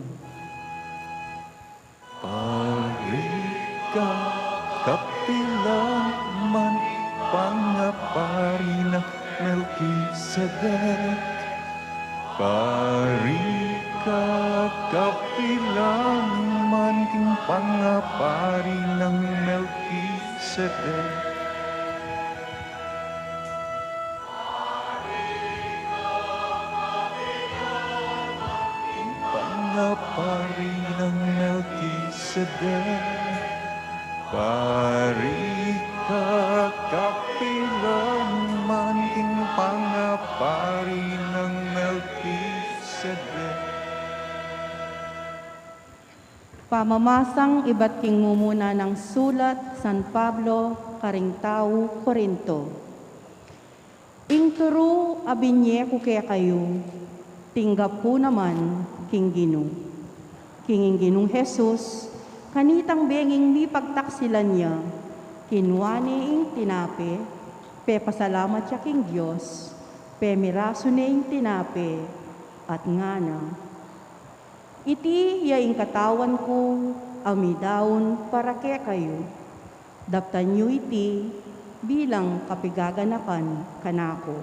Pari ka, kapilang man pangapari ng Melkisedek. Pari ka, kapilang man king pangapari ng Melkisedek. Pangapari ng Melkisedek. Pari ka, kapilang man king pangapari ng Melkisedek. Pamamasang iba't king mumuna ng sulat San Pablo, Karingtao, Corinto. Ingturo abinye ko kaya kayo, tinggap po naman king Ginoo. King Ginong Jesus, kanitang benging mi pagtaksilan niya, Kinwani ing tinape, pe pasalamat siya king Diyos, pe miraso na ing tinape, at ngana. Iti yaing katawan ko, amidaon para kaya kayo. Daptan nyo iti bilang kapigaganakan kanako.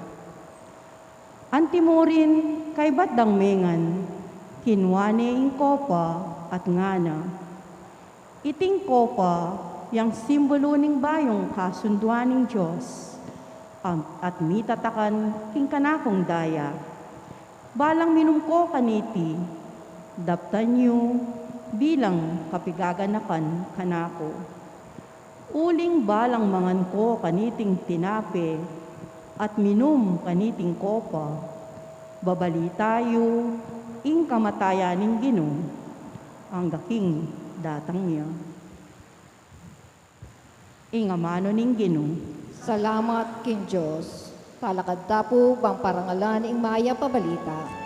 Antimorin kay batdang mengan, kinwane ing kopa at ngana. Iting kopa, yang simbolo ning bayong kasunduan ng Diyos, at mitatakan king kanakong daya. Balang minumko kaniti, daptan nyo bilang kapigaganakan kanako. Uling balang mangan ko kaniting tinape, at minum kaniting kopa, babali tayo ing kamatayan ng Ginoo, ang daking datang niya. Ing amano ning Ginoo. Salamat king Diyos. Talakad tapo bang parangalan ing maya pabalita.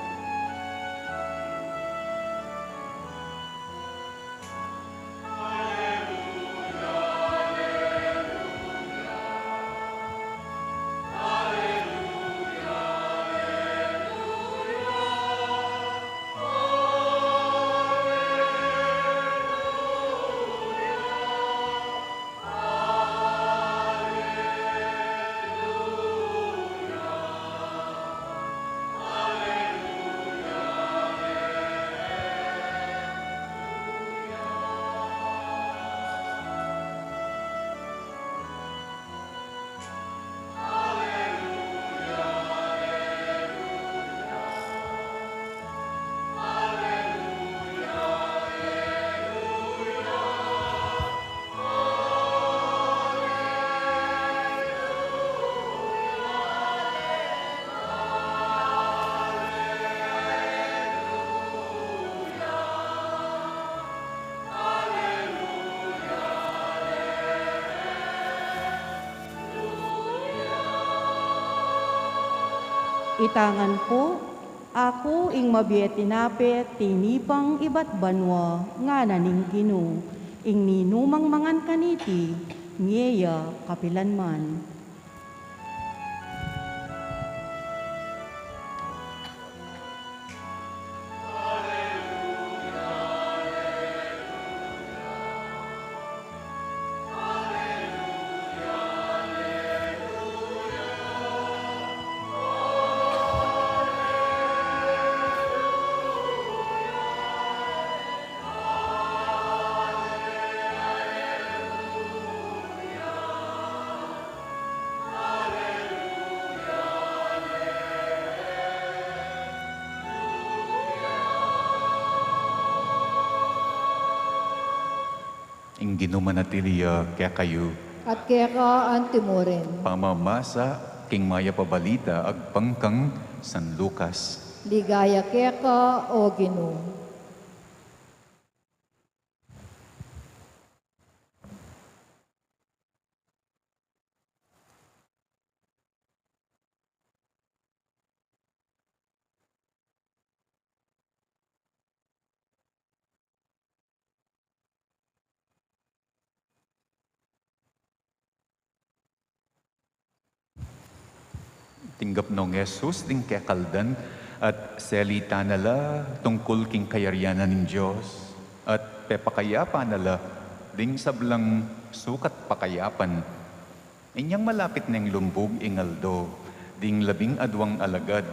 Itangan ko, ako ing mabiet tinapet, tinipang iba't banwa, nga naning Ginoo, ing ninumang mangan kaniti, ngiya kapilan man. Ing ginumanatiliya kaya kayo, At kaya ka antimorin. pamamasa king maya pabalita agpangkang San Lucas. Ligaya kaya ka o Ginoo. Tinggap nung Jesus ding kekaldan at selita nala tungkol king kayaryanan ng Diyos at pepakayapa nala ding sablang sukat pakayapan. Inyang malapit ng lumbog ingaldo ding labing adwang alagad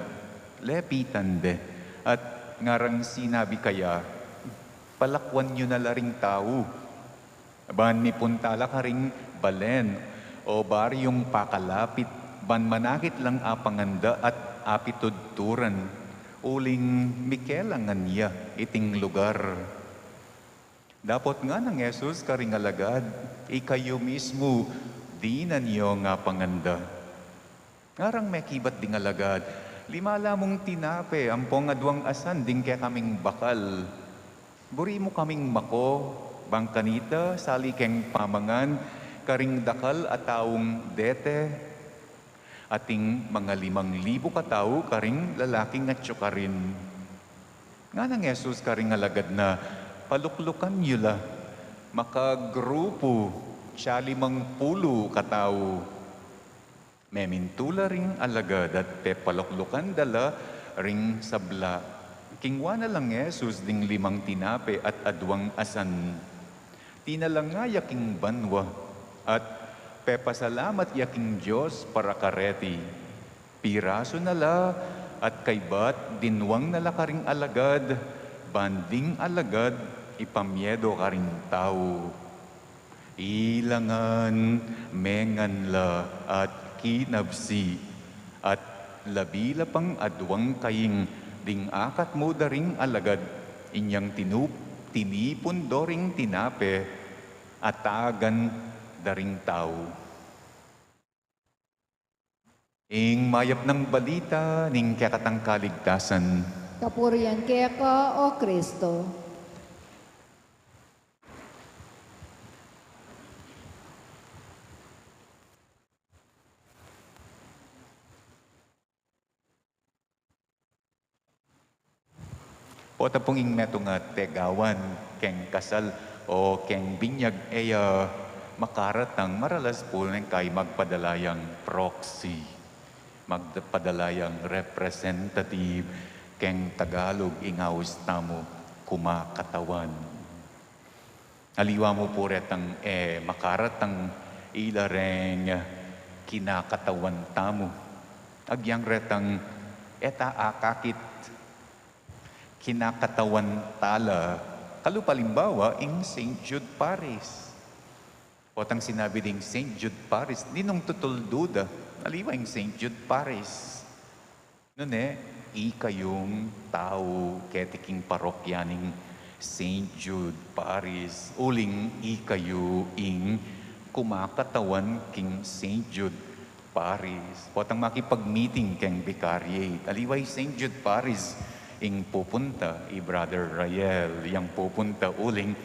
lepitan de at ngarang sinabi kaya palakwan nyo na laring tao. Ban mi puntala ka ring balen o baryong pakalapit ban manakit lang apanganda at apitudturan, uling mikelangan niya iting lugar. Dapat nga ng Jesus karing alagad, ikayo mismo, di na niyo nga panganda. Ngarang may kibat ding alagad, limala mong tinape, ampong adwang asan, ding kaya kaming bakal. Buri mo kaming mako, bang kanita, sali keng pamangan, karing dakal at taong dete, ating mga 5,000 katao karing lalaking at karin. Nga nang Jesus karing alagad na paluklukan nyo la, makagrupo, siya 50 katao. Memintula ring alagad at pepaloklukan dala ring sabla. Kingwa na lang Jesus ding 5 tinape at 2 asan. Tinalanga yaking banwa at pepasalamat yaking Diyos para kareti. Piraso nala at kaybat dinwang nala karing alagad, banding alagad ipamyedo karing tao. Ilangan mengan la at kinabsi at labila pang 2 kaying ding akat mo daring alagad inyang tinipon doring tinape atagan daring tao. Ing mayap ng balita ning kakatang kaligtasan. Kapurihan kaya ka, O Kristo. O tapong ing meto nga tegawan, keng kasal o keng binyag eya makaratang maralas po ng kay magpadalayang proxy, magpadalayang representative, keng Tagalog ingaws tamo kumakatawan. Aliwa mo po retang makaratang ilareng kinakatawan tamo. Agyang retang eta akakit kinakatawan tala, kalupalimbawa, ing St. Jude Paris. Otang sinabi ding St. Jude Paris, ninong tutulduda, aliwa ing St. Jude Paris. Noon ikayong tao ketiking parokyaning St. Jude Paris, uling ikayo ing kumakatawan king St. Jude Paris. Otang makipag-meeting keng Vicariate, aliwa St. Jude Paris, ing pupunta, Brother Rael, yang pupunta uling,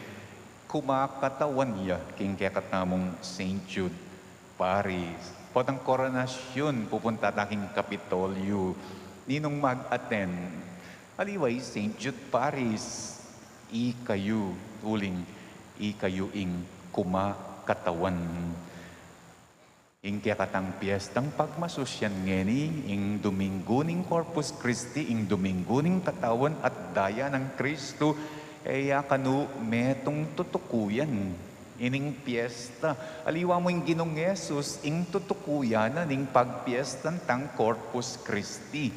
kumakatawan niya, king kakatamong St. Jude Paris. Potang koronasyon, pupunta taking Kapitolyo, ninong mag-attend, aliway St. Jude Paris, ikayo, uling, ikayo ing kumakatawan. Ing kakatang piyestang pagmasusyan ngeni, ing Domingo ning Corpus Christi, ing Domingo ning katawan at daya ng Kristo, kanu metong tutukuyan. Ining piyesta, aliwa mo ing Ginong Yesus, ing tutukuyan na ning pagpiestan tang Corpus Christi.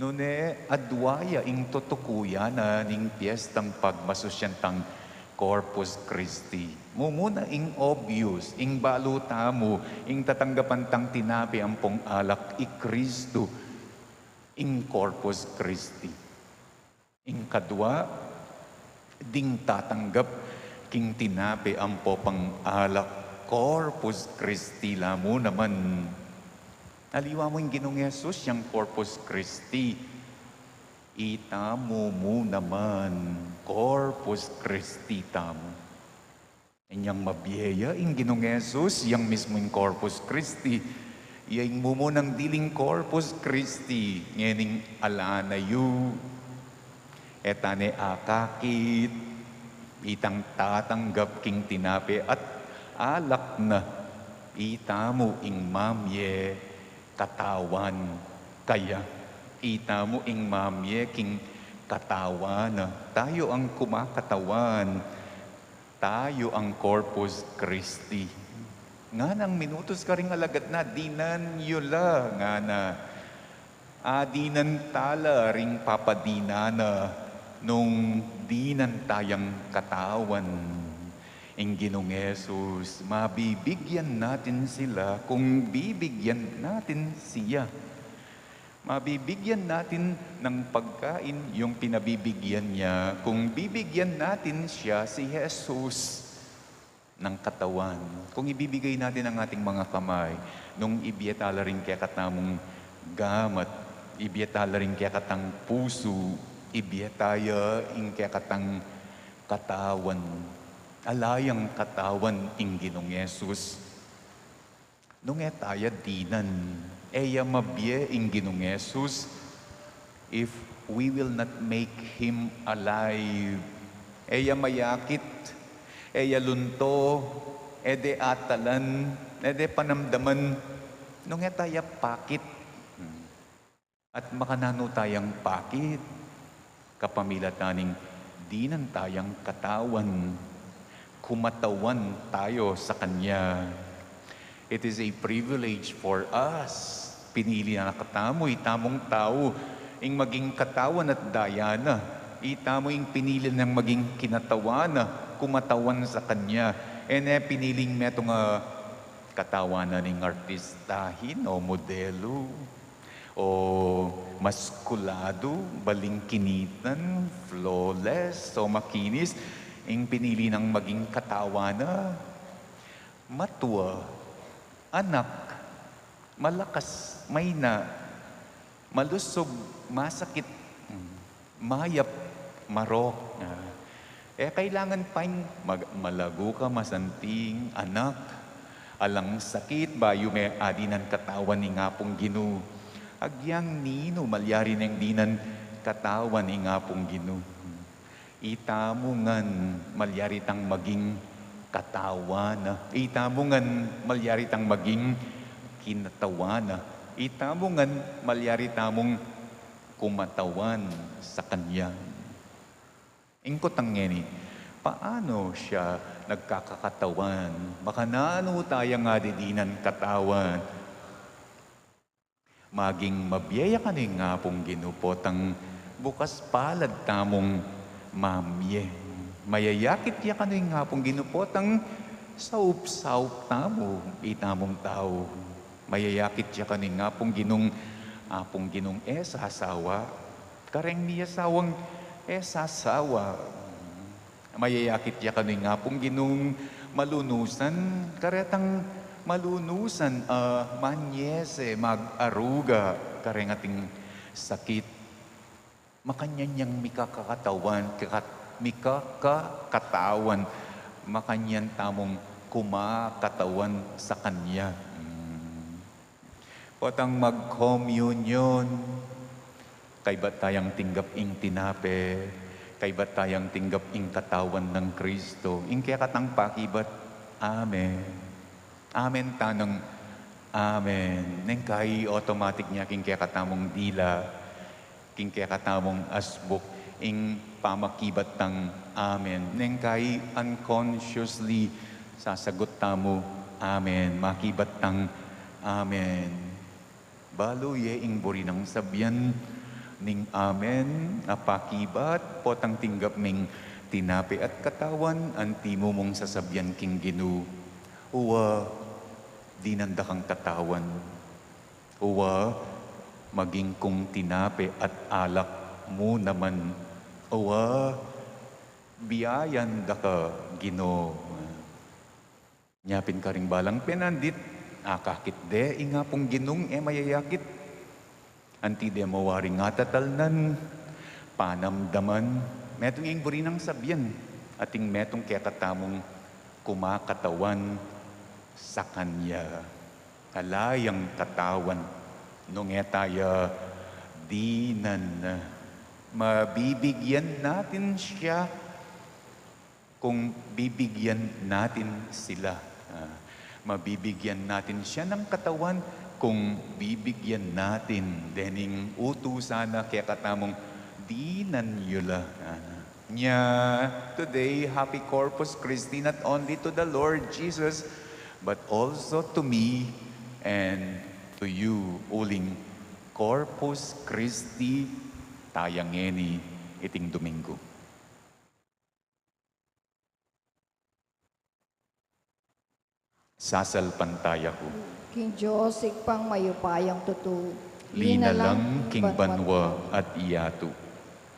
Nune adwaya ing tutukuyan na ning piyestang pagmasusyan tang Corpus Christi. Mumuna ing obvious, ing baluta mo, ing tatanggapan tang tinapi ang pong alak i Kristo, ing Corpus Christi. Ing kadwa, ding tatanggap king tinapi ang pang alak Corpus Christi lamo naman. Aliwa mo ing Ginong Yesus, yung Corpus Christi, itamo mo naman, Corpus Christi tamo. Inyang mabiyaya, ing Ginong Yesus, yang mismo yung Corpus Christi, iyang mumo ng diling Corpus Christi, ngening alanayu, etane akakit, itang tatanggap king tinapi at alak na, itamo ing mamye, katawan, kaya, itamo ing mamye king katawan. Tayo ang kumakatawan. Tayo ang Corpus Christi. Nga nang minutos ka ring alagad na, dinan yula. Nga na, dinan tala ring papadinana nung dinan tayang katawan. Ing Ginong Yesus, mabibigyan natin sila kung bibigyan natin siya. Mabibigyan natin ng pagkain yung pinabibigyan niya kung bibigyan natin siya, si Jesus, ng katawan. Kung ibibigay natin ang ating mga kamay, nung ibiyatala rin kaya katamong gamat, ibiyatala rin kaya katang puso, ibiyataya ing kaya katang katawan, alayang katawan ing Ginong Yesus. Nung etaya dinan, eya mabye ing Ginong Yesus, if we will not make Him alive, eya mayakit, eya lunto, ede atalan, ede panamdaman, nung etaya pakit. At makanano tayang pakit, kapamilya taning dinan tayang katawan, kumatawan tayo sa Kanya. It is a privilege for us. Pinili na nakatamoy, tamong tao, ing maging katawan at dayana. Itamo ing pinili ng maging kinatawana, kumatawan sa Kanya. Piniling metong katawanan ng artistahin o modelo o maskulado, balingkinitan, flawless o makinis, ing pinili ng maging katawana, matua, anak, malakas, mayna, malusog, masakit, mayap, marok. Kailangan pa malago ka, masanting, anak, alang sakit, bayo may adinan katawan ni nga pong Ginoo. Agyang nino, malyari ng dinan katawan ni nga pong Ginoo. Itamungan, malyari tang maging katawana. Itamungan, malyari tang maging kinatawana. Itamungan, malyari tamong kumatawan sa Kanya. Ingkot ang ngeni, paano siya nagkakakatawan? Makanano tayo nga didinan katawan? Maging mabiyaya ka ni nga pong ginupot ang bukas palad tamong mamye. Mayayakit ya ka ni nga pong ginupot ang saup-saup tamo, itamong tao. Mayayakit ya ka ni nga pong ginong sasawa. Kareng niya sawang sasawa. Mayayakit ya ka ni nga pong ginong malunusan, karetang malunusan, manyese, mag-aruga, karengating sakit. Makanyang mikakakatawan, makanyan tamong kumakatawan sa Kanya. Potang mag-communion, kay ba't tayang tinggap ing tinape, kay ba't tayang tinggap ing katawan ng Kristo, ing kaya katang pakibat, Amen. Amen tanong, Amen. Neng kay automatic niya king kaya katamong dila, king kaya katamong asbuk, ing pamakibat tang Amen. Neng kay unconsciously sasagot tamo, Amen. Makibat tang Amen. Balo ye ing buri ng sabyan, ning Amen, apakibat, potang tinggap ming tinapi at katawan, antimo mong sasabyan king Ginoo. Uwa, dinanda kang katawan. Uwa, maging kung tinapi at alak mo naman. Uwa, biyayan da ka, Ginoo. Nyapin ka ring balang penandit, akakit de, inga pong Ginong mayayakit. Anti de mawari nga tatalnan, panamdaman, metong ing buri ng sabyan, ating metong kaya katamong kumakatawan sa Kanya. Kalayang katawan, nung etaya dinan, mabibigyan natin siya kung bibigyan natin sila. Mabibigyan natin siya ng katawan kung bibigyan natin. Dening utusan na kaya katamong dinan yula. Today, Happy Corpus Christi, not only to the Lord Jesus, but also to me and to you, uling Corpus Christi, tayangeni iting Domingo. Sasalpantaya ko. King Diyos, ikpang mayupayang tutu. Linalang King Banwa at Iyato.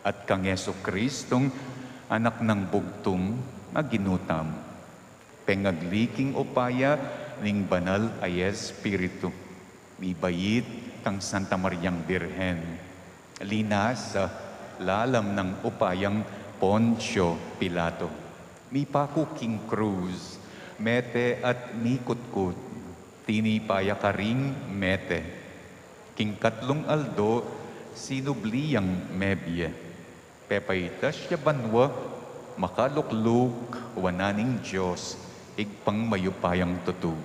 At kang Yeso Kristong anak ng bugtong aginutam. Pengagliking upaya ning banal ay Espiritu. Mibayit kang Santa Mariang Birhen. Linas sa lalam ng upayang Poncio Pilato. Mipaku King Cruz. Mete at mikutkut, tinipaya ka ring mete. King Katlong Aldo, sinubliyang mebye. Pepayta siya banwa, makalukluk, wananing Diyos, igpang mayupayang tutu.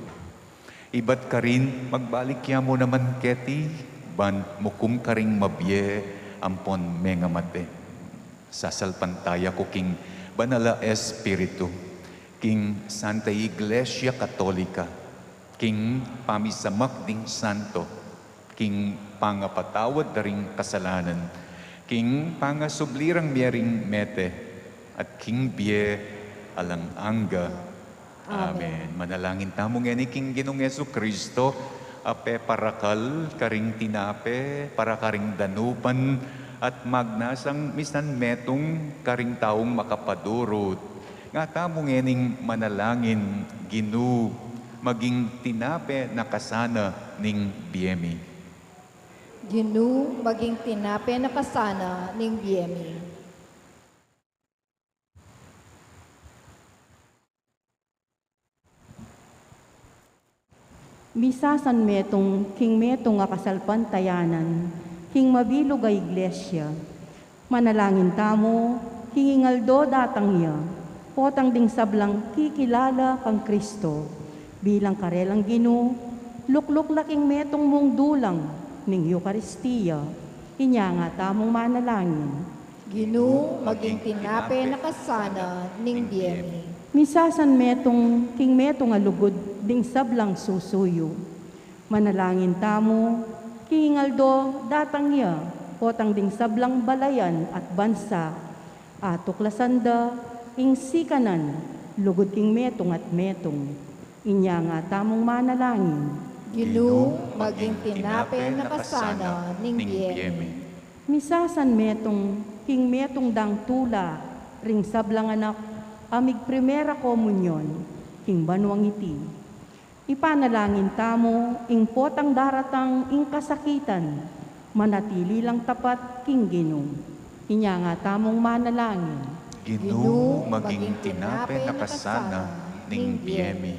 Ibat ka rin, magbalikya mo naman keti, ban mukum ka ring mabye, ampon menga mate. Sasalpantaya ko king Banala Espiritu, king Santa Iglesia Katolika, king pamisamak ding santo, king pangapatawad daring kasalanan, king pangasublirang miyering mete, at king bie alang angga. Amen. Manalangin tamong yan king Ginong Yesu Kristo, ape parakal karing tinape, para karing danupan, at magnasang misan metong karing taong makapadurot. Nga tamong yaning manalangin, Ginu, maging tinape na kasana ning biyemi. Ginu, maging tinape na kasana ning biyemi. Misasan metong king metong nga kasalpantayanan, king mabilog a iglesia. Manalangin tamo, king ingaldo datang ya, potang ding sablang kikilala kang Kristo. Bilang karelang Ginu, lukluk laking metong mong dulang ning Eucharistia. Inya nga tamong manalangin. Ginu, maging tinape na kasana ning biyemi. Misasan metong king metong alugod ding sablang susuyo. Manalangin tamo, king ingaldo datang ya, potang ding sablang balayan at bansa. Atuklasanda, ing sikanan, lugod king metong at metong. Inya nga tamong manalangin. Ginu, maging tinape na kasana ning biyemi. Misasan metong king metong dang tula, ring sablang anak, amig primera komunyon, king banwang iti. Ipanalangin tamo, ing potang daratang ing kasakitan, manatili lang tapat king Ginu. Inya nga tamong manalangin. Ginu, maging tinape na kasana ning biyemi.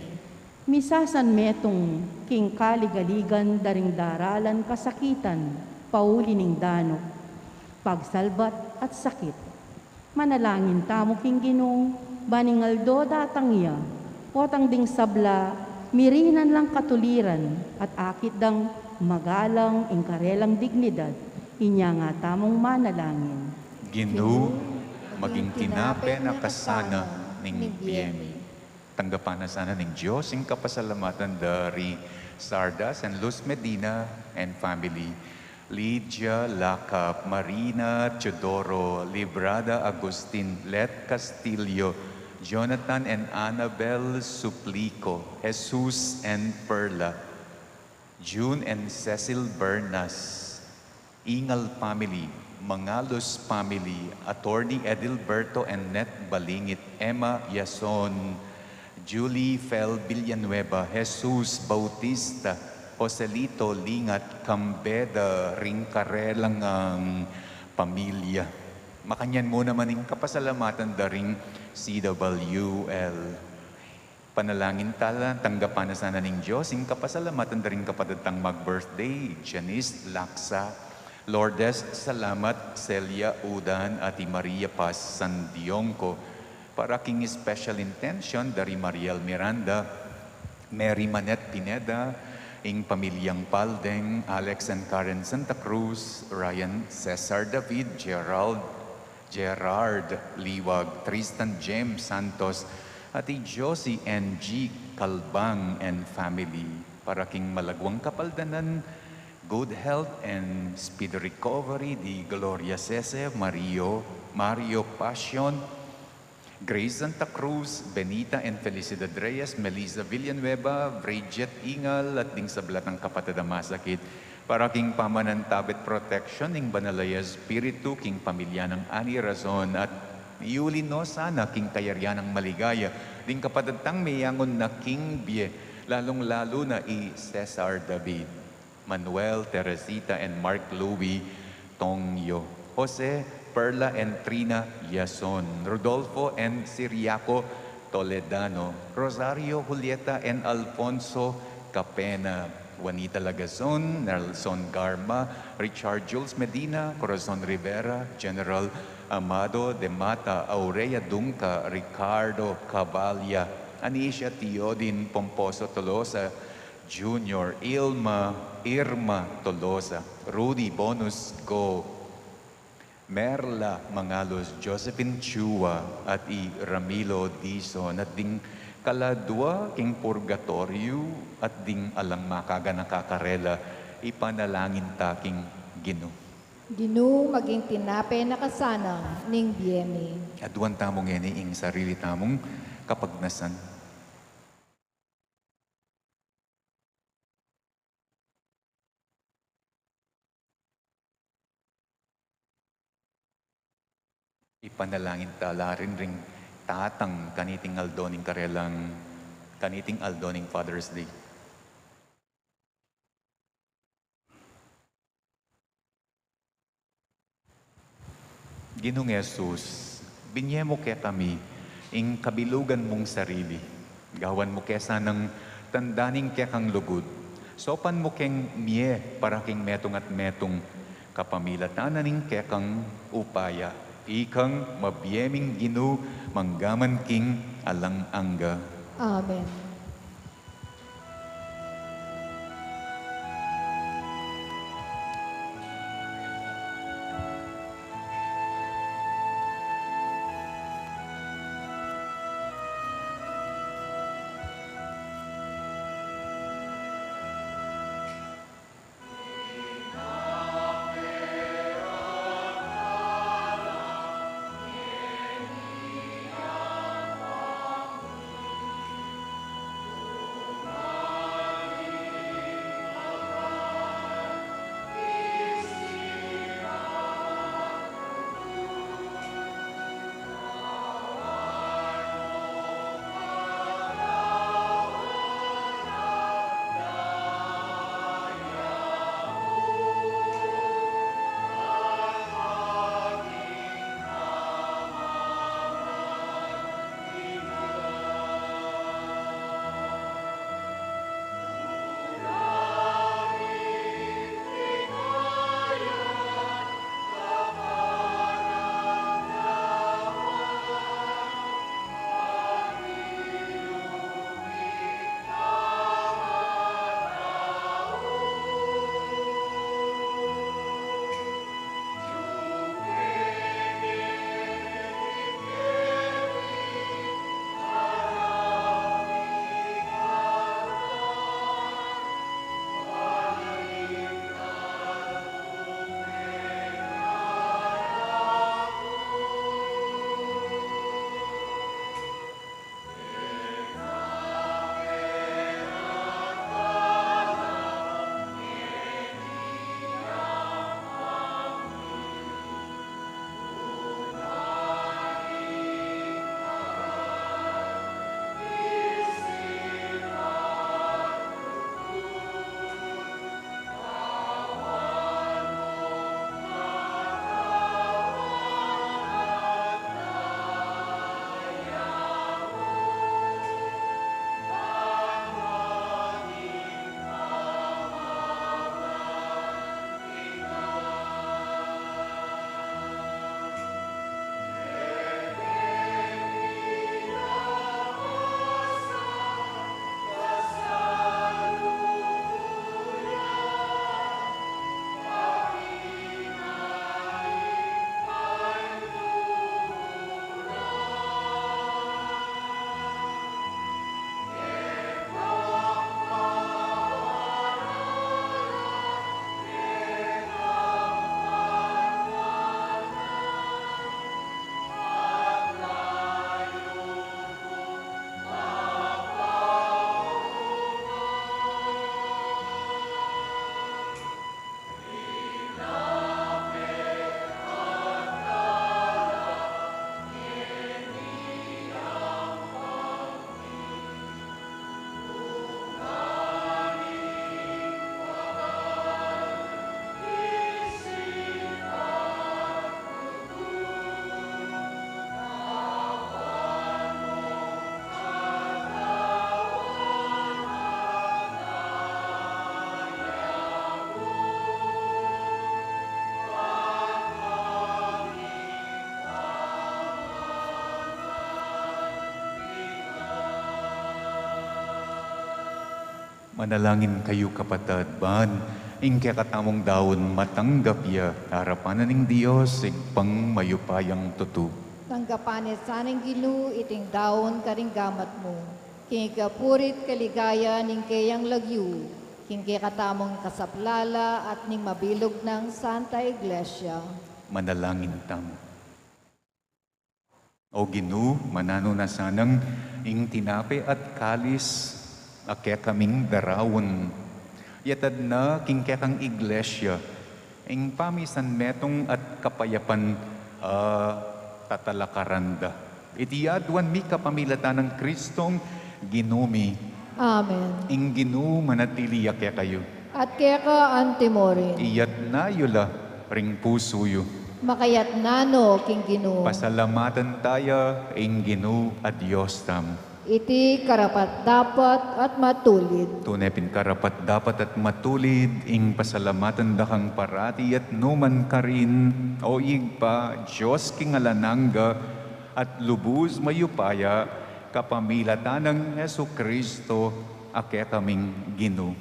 Misasan metong king kaligaligan daring daralan kasakitan, pauli ning danok, pagsalbat at sakit. Manalangin tamo king Ginu, baningaldo datang iya, potang ding sabla, mirinan lang katuliran, at akit dang magalang ingkarelang dignidad. Inya nga tamong manalangin. Ginu, maging tinape na kasana ning biyemi. Tanggapan na sana ning Diyos ang kapasalamatan dari Sardas and Luz Medina and family. Lydia Lacap, Marina Teodoro, Librada Agustin, Let Castillo, Jonathan and Annabel Suplico, Jesus and Perla, June and Cecil Bernas, Ingal family, Mangalos family, Attorney Edilberto and Net Balingit, Emma Yason, Julie Fel Villanueva, Jesus Bautista, Joselito Lingat, Cambeda, Ringkarelang ang pamilya. Makanyan mo naman yung kapasalamatan daring CWL. Panalangin tala, tanggapan na sana ng Diyos, yung kapasalamatan daring kapadatang mag-birthday, Janice Laksa, Lourdes Salamat, Celia Udan, Ati Maria Paz Sandiongco, para king special intention dari Mariel Miranda, Mary Manette Pineda, ing pamilyang Paldeng, Alex and Karen Santa Cruz, Ryan Cesar David, Gerard Liwag, Tristan James Santos, Ati Josie and G. Calbang and family, para king malagwang kapaldanan, good health and speedy recovery di Gloria Cese, Mario Passion, Grace Santa Cruz, Benita and Felicidad Reyes, Melissa Villanueva, Bridget Ingal, at ding sablat ng kapatid na masakit. Para king pamanantabit protection, ing Banalaya Espiritu, king pamilya ng Ani Razon, at Yuli no sana, king kayaryan ng maligaya, ding kapatid mayangon na king Bie, lalong-lalo na Cesar David, Manuel, Teresita, and Mark Louie Tongyo, Jose, Perla and Trina Yason, Rodolfo and Siriaco Toledano, Rosario Julieta and Alfonso Capena, Juanita Lagazon, Nelson Garma, Richard Jules Medina, Corazon Rivera, General Amado de Mata, Aurea Dunca, Ricardo Cabalya, Anisha Teodin Pomposo Tolosa Jr., Irma Tolosa, Rudy Bonus Go, Merla Mangalos, Josephine Chua, at i Ramilo Dizon, at ding kaladwa king purgatorio, at ding alang makaga nakakarela, ipanalangin taking Gino. Ginu maging tinapay na kasanang ning biyemi. Aduan tamong eni ing sarili tamong kapagnasan. Ipanalangin tala rin ring tatang kaniting aldoning karelang kaniting aldoning Father's Day. Ginong Jesus, binye mo kaya kami ing kabilugan mong sarili. Gawan mo kaya sanang tandaning kaya kang lugod. Sopan mo keng miye para king metong at metong kapamilatanan kaya kang upaya. Ikang mabiyeming Ginu manggaman king alang angga. Amen. Manalangin kayo kapatid, ban, ing katamong daon matanggap ya, harapan ng Diyos, igpang mayupayang tutu. Tanggapan saning Ginoo iting daon karing gamat mo. Kingikapurit kaligaya ning kayang lagyu. King katamong kasaplala at ning mabilog ng Santa Iglesia. Manalangin tam. O Ginoo, manano na sanang ing tinape at kalis, ake kaming darawon. Yatad na king kekang iglesia, ing pamisan metong at kapayapan tatalakaranda. Itiyadwan mi kapamilatan ng Kristong Ginumi. Amen. Ing Ginoo manatili ake kayo. At kaya ka antimorin. Iyat na yula ring pusuyo. Makayat nano king Ginoo. Pasalamatan tayo ing Ginoo at Diyos tam. Iti karapat dapat at matulid. Tunay karapat dapat at matulid, ing pasalamatan dakang parati at numan karin, o igpa, Diyos kingalanangga, at lubos mayupaya, kapamilatan ng Yesu Kristo, ake kaming Ginoo.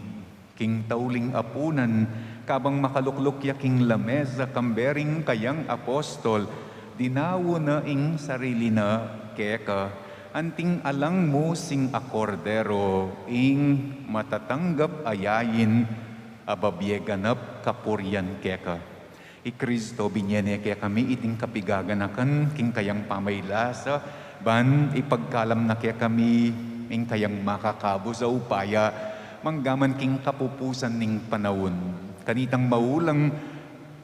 King tauling apunan, kabang makalukluk yaking lamesa, kambering kayang apostol, dinawo na ing sarili na keka, anting alang mo sing akordero, ing matatanggap ayayin, ababyeganap kapuryan keka. I Kristo binyene kaya kami iting kapigaganakan, king kayang pamaylasa, ban ipagkalam na kaya kami, ing kayang makakabo sa upaya, manggaman king kapupusan ning panahon.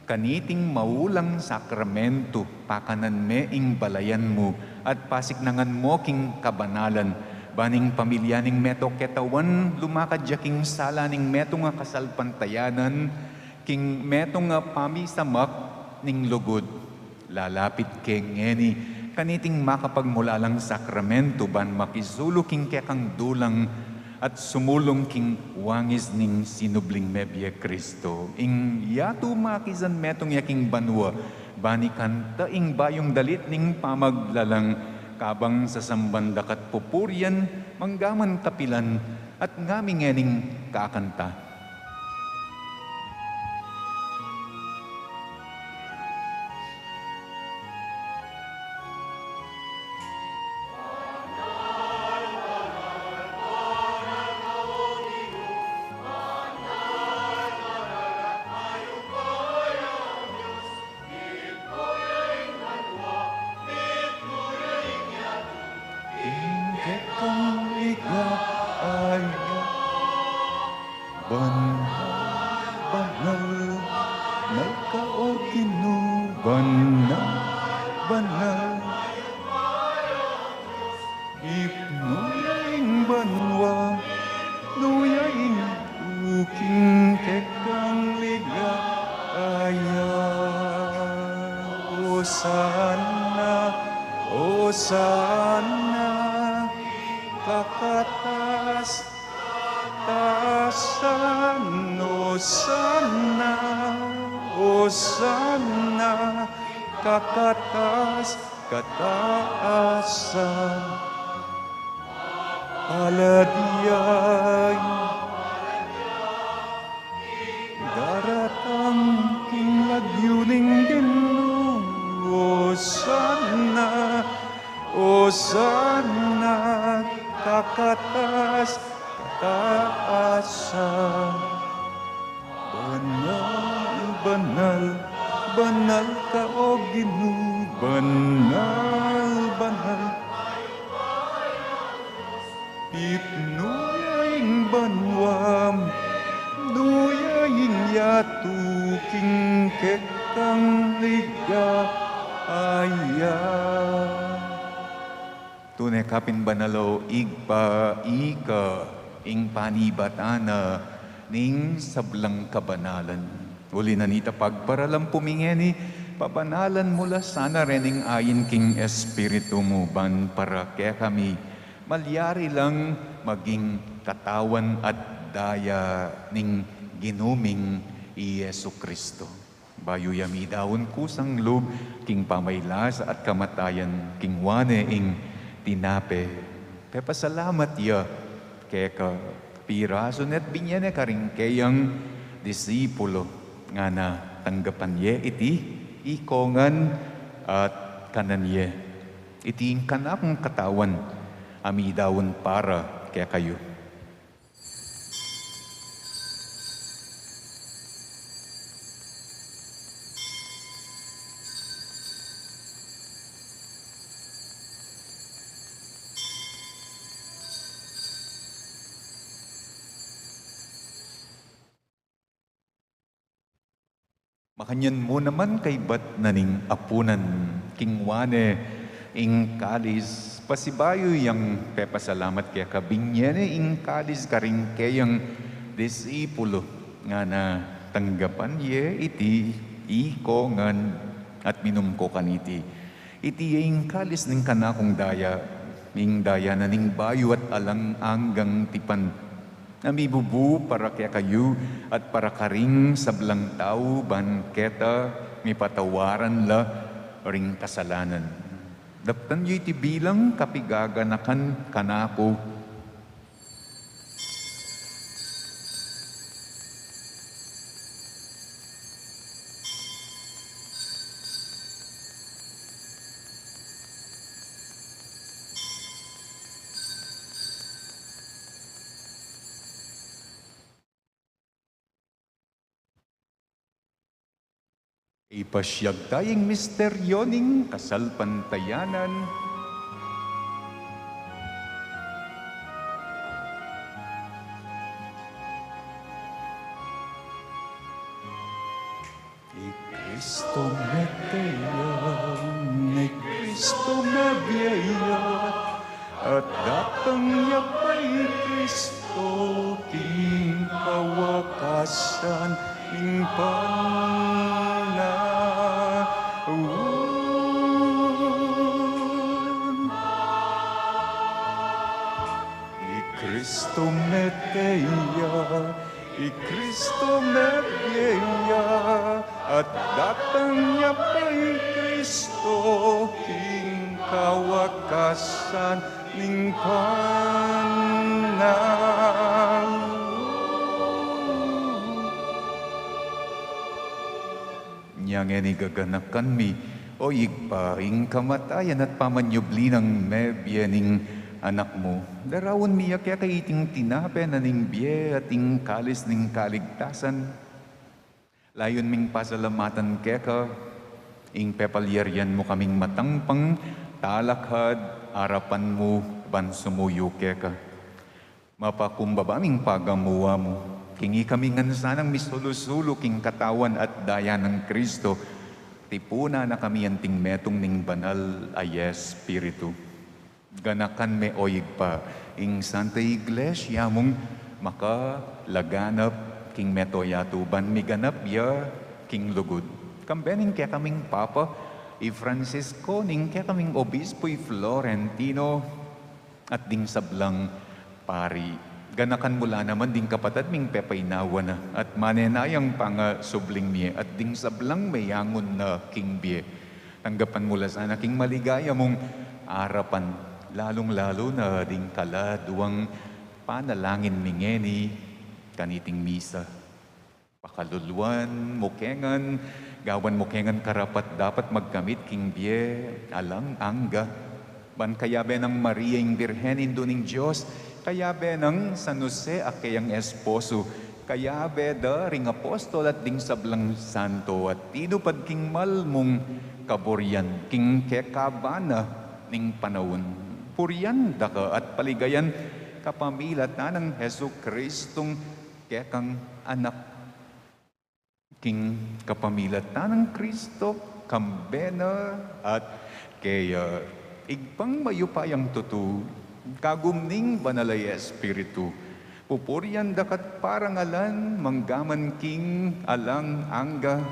Kaniting maulang sakramento, pakanan me ing balayan mo, at pasiknangan mo king kabanalan, baning pamilya ning meto ketawan, lumakad king sala ning meto nga kasalpantayanan, king meto nga pamisamak ning lugod, lalapit king ngeni, kaniting makapagmulalang sakramento, ban makisulo king kekang dulang, at sumulong king wangis ning sinubling mebye Kristo. Ing yato makizan metong yaking banwa, banikan taing bayong dalit ning pamaglalang, kabang sa sambandakat pupuryan, manggaman kapilan, at ngaming ening kakanta. Kakatas, kataasan, paladiyay, daratang king lagyuning Ginoo, Hosanna, Hosanna, kakatas, kataasan, banal, banal, banal ka o Ginoo, banal, banal. Ipnuyaing banwam, nuyaing yatuking kekang ligaya. Tunay kapin banalo, igpa, ika, ing panibatana, ning sablang kabanalan. Uli na nita pagparalang pumingeni, papanalan mula sana rening ayin king espiritu mo ban para kaya kami malyari lang maging katawan at daya ning ginuming Yesu Kristo. Bayo yami daon kusang loob king pamaylas at kamatayan king wane ing tinape. Kaya pasalamat ya kaya ka piraso net binyene karing kayang disipulo nga na tanggapan ye iti ikongan at kanan ye. Iti kanakong katawan amidawon para kaya kayo. Makanyan mo naman kay bat naning apunan kingwane ing kalis pasibayo yang pepasalamat kaya kabinyene ing kalis karing kayang disipulo nga na tanggapan ye iti ikongan at minumko kaniti. Iti ing kalis ning kanakong daya ing daya na ning bayo at alang anggang tipan namibubu para kaya kayo at para karing sablang tao banketa may patawaran la ring kasalanan. Daptan yu iti bilang kapigaganakan kanako. Ipasyag tayong misteryo ning kasalpantayanan. Kristo metayang, ni Kristo mabiyaya, at datang yapay Kristo, ting kawakasan, ting Kristo meteya, Kristo meteya, at datang niya pa'y Kristo, king kawakasan ning panahon. Niyang gaganakan mi, o igpa, ing kamatayan at pamanyubli ng mebyening anak mo. Darawon miya kaya kaiting tinape na ning biye at ing kalis ning kaligtasan. Layon ming pasalamatan kaya ka, ing pepalyaryan mo kaming matangpang, talakhad, arapan mo, bansumuyo kaya ka. Mapakumbaba ming pagamuwa mo, kingi kami nga sanang misulusulo king katawan at daya ng Kristo, tipuna na kami anting metong ning banal ay Espiritu. Ganakan me oyig pa, ing Santa Iglesia mong makalaganap king metoyatuban miganap ya king lugod. Kambening kaya kaming Papa, i Francisco, ning kaya kaming Obispo i Florentino, at ding sablang pari. Ganakan mula naman ding kapatad ming pepaynawa na, at manenayang panga subling niya, at ding sablang mayangon na king biye. Tanggapan mula sana king maligaya mong arapan, lalong-lalo na ding kaladuang panalangin mingeni kaniting misa. Pakaluluan, mukengan, gawan mukengan karapat dapat magkamit king biye, alang angga. Ban kayabe ng Maria ing Birhenin doning Diyos, kayabe ng San Jose akayang esposo, kayabe da ring apostol at ding sablang santo, at tinupad king malmong kaboryan, king kekabana ning panawon. Puriyan da ka at paligayan kapamilat na ng Hesu Kristong kekang anak. King kapamilat na ng Kristo, kambena at kaya igpang mayupayang tutu, kagumning banalay Espiritu. Pupuriyan dakat parangalan, manggaman king alang angga.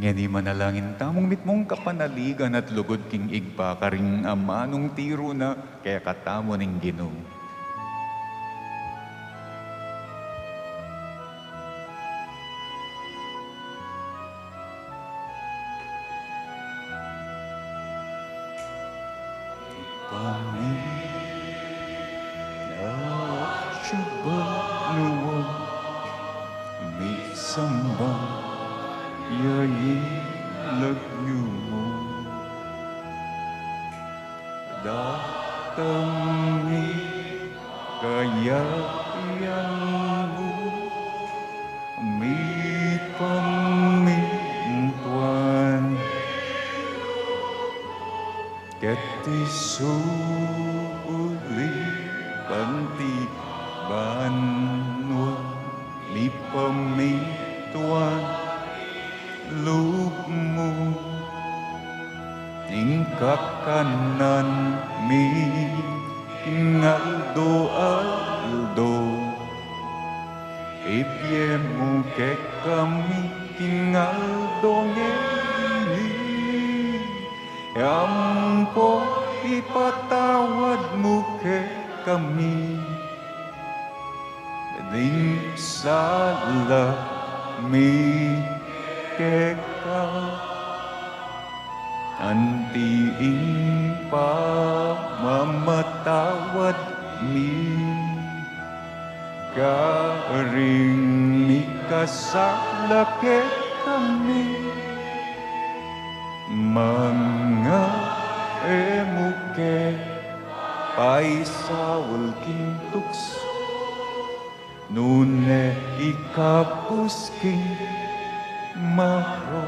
Nga di manalangin tamong mitmong kapanaligan at lugod king igpa karing amanong tiro na kaya katamo ning Ginoo. Kami na luwag may sambang yayilag niyo mo. Datangi kayayang mo may pamintuan. Kati suli panti banwa mi pamintuan loob mo tingkakanan mi aldo ipye mo ke kami kingaldo ngeni ampo ipatawad mo ke kami ding sala mi keka antiing pa mamatawad mi karing mikasala ke kami mga emuke paisawal king tukso nune ikapus king maro.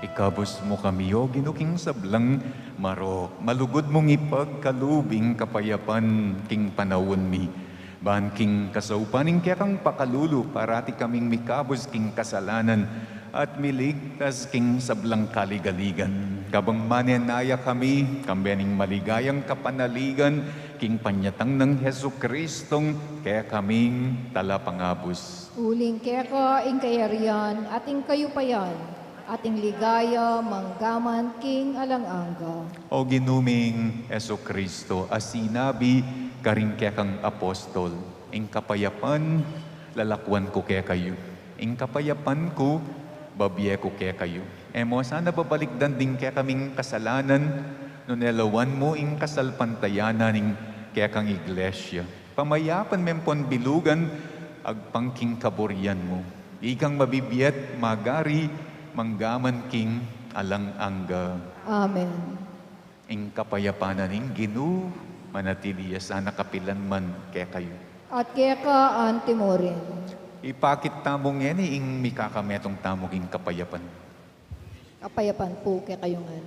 Ikabus mo kami, o ginuking sablang maro. Malugod mong ipagkalubing kapayapan king panawon mi. Bahan king kasaupaning kaya kang pakalulu, parati kaming mikabus king kasalanan at miligtas king sablang kaligaligan. Kabang manenaya kami, kambianing maligayang kapanaligan, king panyatang ng Heso Kristong, kaya kaming talapangabos. Uling keko, ing kayarian, ating kayupayan, ating ligaya, manggaman, king alanganga. O ginuming Heso Kristo, as sinabi, karing kaya kang apostol, ing kapayapan, lalakwan ko kaya kayo. Ing kapayapan ko, babiye ko kaya kayo. Emo, sana babalikdan din kaya kaming kasalanan, no nelawan mo ing kasalpantayanan ing kaya kang iglesia. Pamayapan mempon bilugan, agpangking kaburian mo. Ikang mabibiyat, magari, manggaman king alanganga. Amen. Ing kapayapanan ing Ginoo, manatiliya sana kapilan man kaya kayo. At kaya ka antimorin. Ipakit tamong ngeni ing mikakametong tamong ing kapayapan. Kapayapan po kaya kayo nga.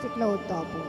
Siklaw tapo.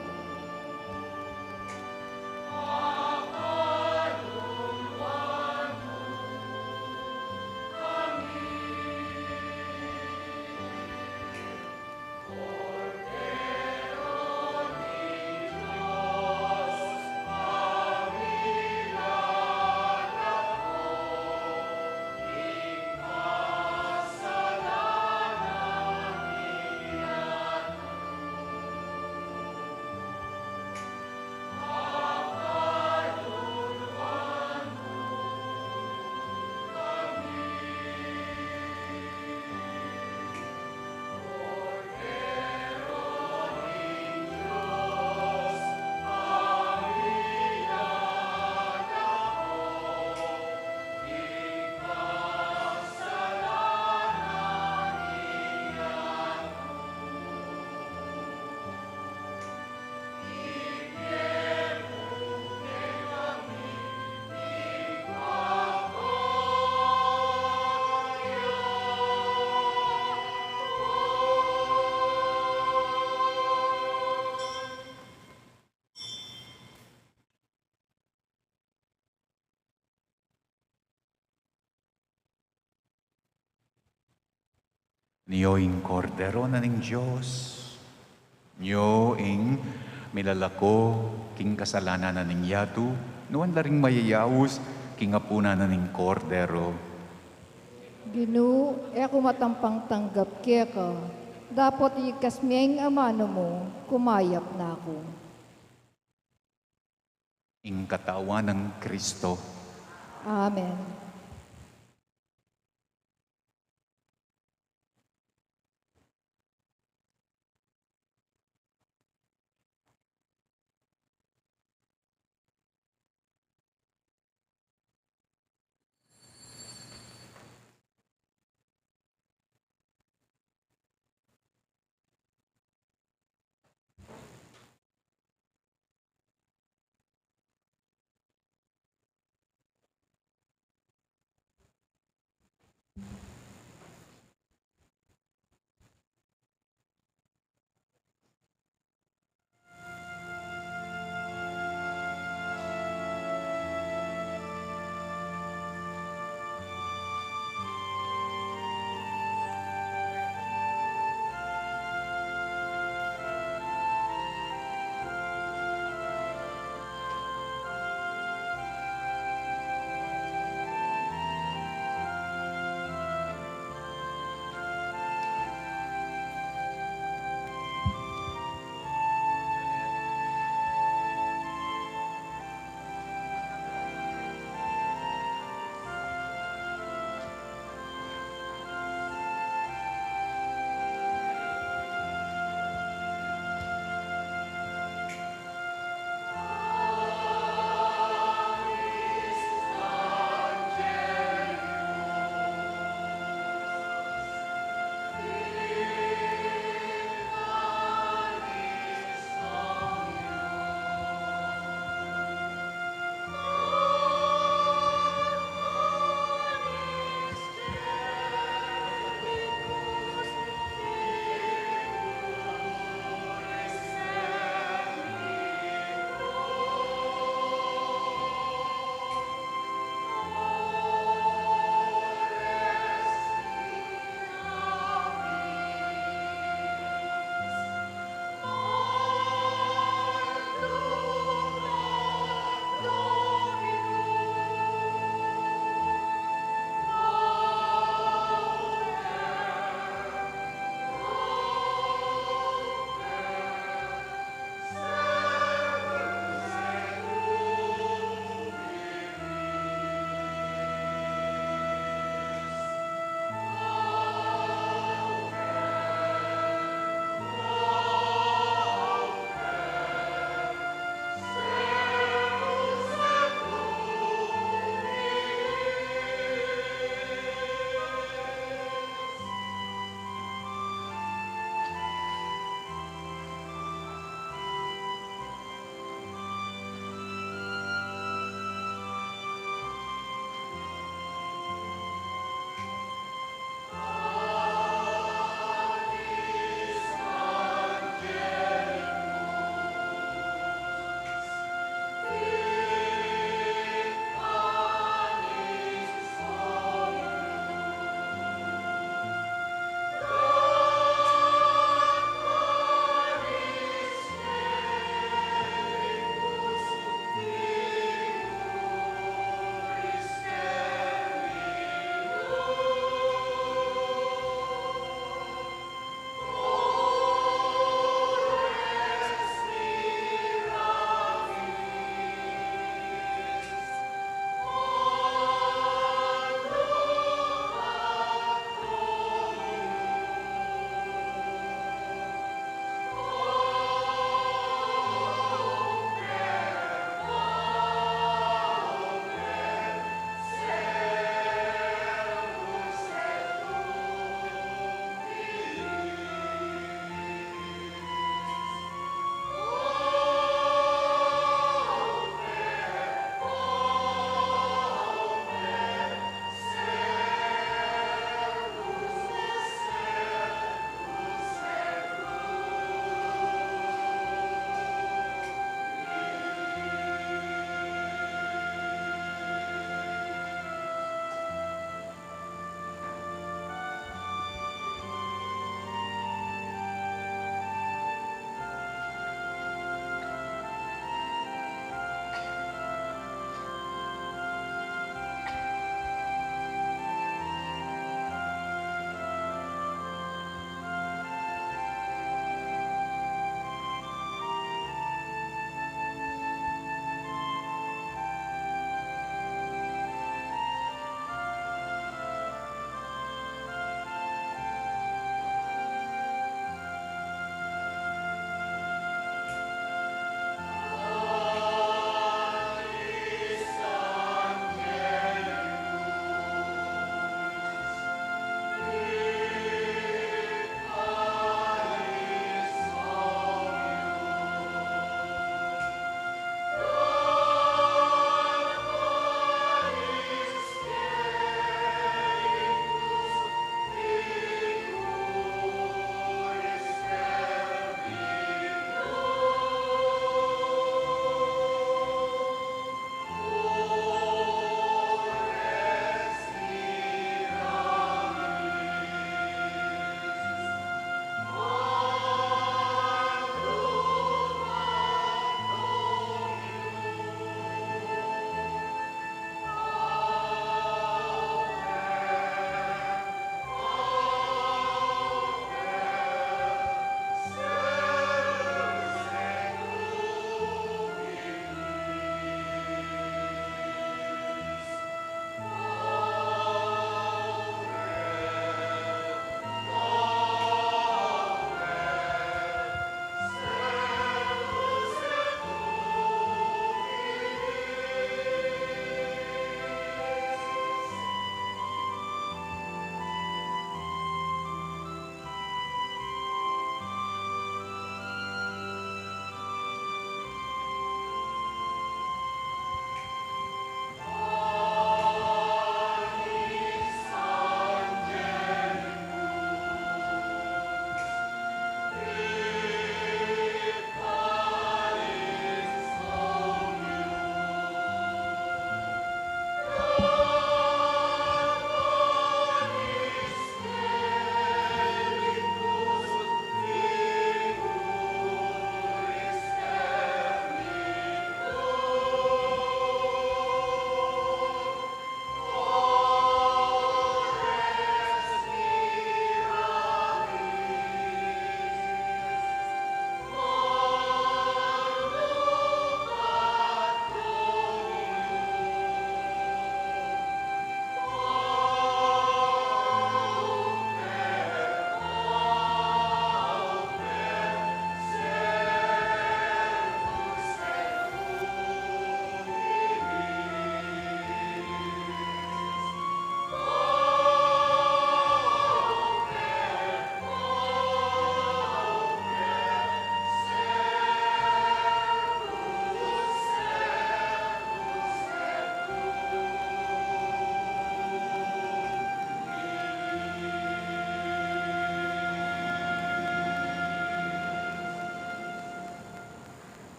Niyoing kordero na ning Diyos. Niyoing milalako king kasalanan na ning yatu. Nuan laring mayayawos king apuna na ning kordero. Ginu, ako matampang tanggap kaya ka. Dapat ikas miyang amano mo, kumayap na ako. Ing katawan ng Kristo. Amen.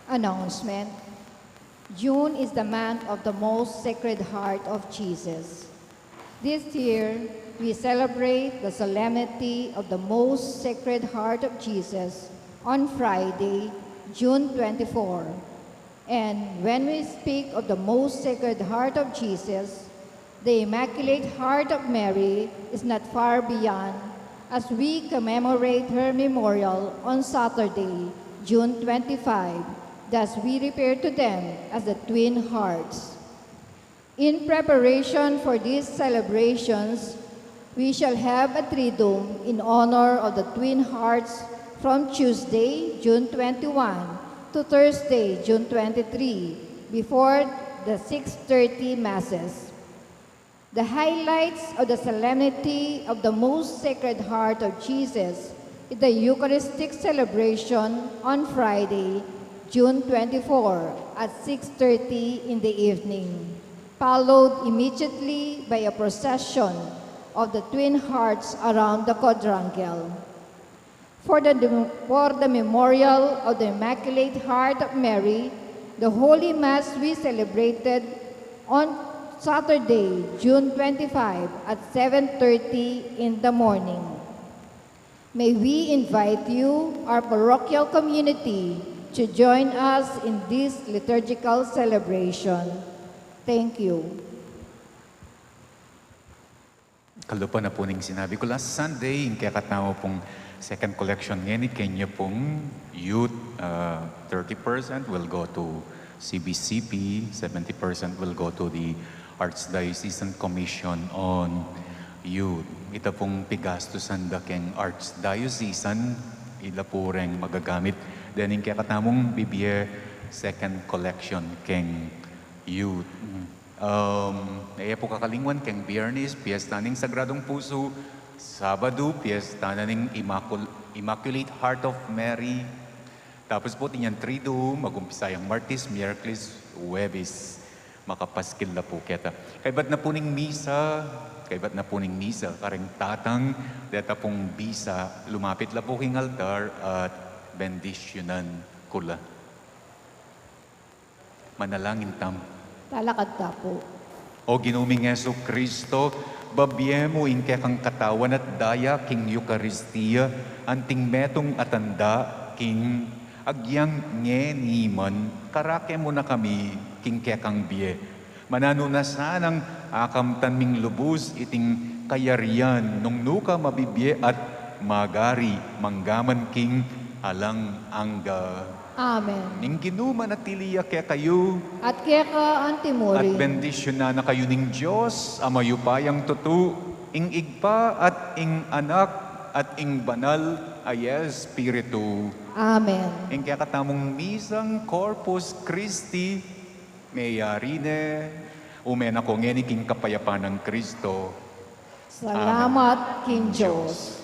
Announcement. June is the month of the most Sacred Heart of Jesus. This year, we celebrate the solemnity of the most Sacred Heart of Jesus on Friday, June 24. And when we speak of the most Sacred Heart of Jesus, the Immaculate Heart of Mary is not far beyond as we commemorate her memorial on Saturday, June 25. Thus, we refer to them as the Twin Hearts. In preparation for these celebrations, we shall have a Triduum in honor of the Twin Hearts from Tuesday, June 21 to Thursday, June 23, before the 6:30 Masses. The highlights of the solemnity of the most Sacred Heart of Jesus is the Eucharistic celebration on Friday, June 24 at 6:30 in the evening, followed immediately by a procession of the Twin Hearts around the quadrangle. For the memorial of the Immaculate Heart of Mary, the Holy Mass we celebrated on Saturday, June 25 at 7:30 in the morning. May we invite you, our parochial community, to join us in this liturgical celebration. Thank you. Kalupa na po ning sinabi ko last Sunday, yung kaya katao pong second collection ngayon, kanya pong youth, 30% will go to CBCP, 70% will go to the Archdiocesan Commission on Youth. Ito pong pigastusan da keng Archdiocesan, ila po rin magagamit. Then yung kaya katamong bibigay second collection keng youth. Naya po kakalingwan keng Biyernes, piyesta ning Sagradong Puso, Sabado, piyesta na ning Immaculate Heart of Mary. Tapos po tinyan Triduum, magumpisayang Martes, Miyerkules, Huwebes, makapaskil na po keta. Kaibat na po ning misa, karing tatang, deta pong bisa, lumapit la po king altar at bendisyonan kula. Manalangin tam. Talakad ta po. O Ginoong Hesus Kristo, babyemo in kang katawan at daya king Eucharistia, anting metong atanda king agyang ngeniman, karake mo na kami king kang biye. Manano na sanang akamtan ming lubos iting kayarian nung nuka mabibye at magari manggaman king alang angga. Amen. Ning ginuman at tiliya kaya kayo. At kaya ka, Antimori. At bendisyon na kayo ning Diyos, amayupayang tutu, ing igpa at ing anak at ing banal ay Espiritu. Amen. Ing kaya katamong misang Corpus Christi, mayarine, umena ko ngeni king kapayapaan ng Kristo. Salamat, King Diyos.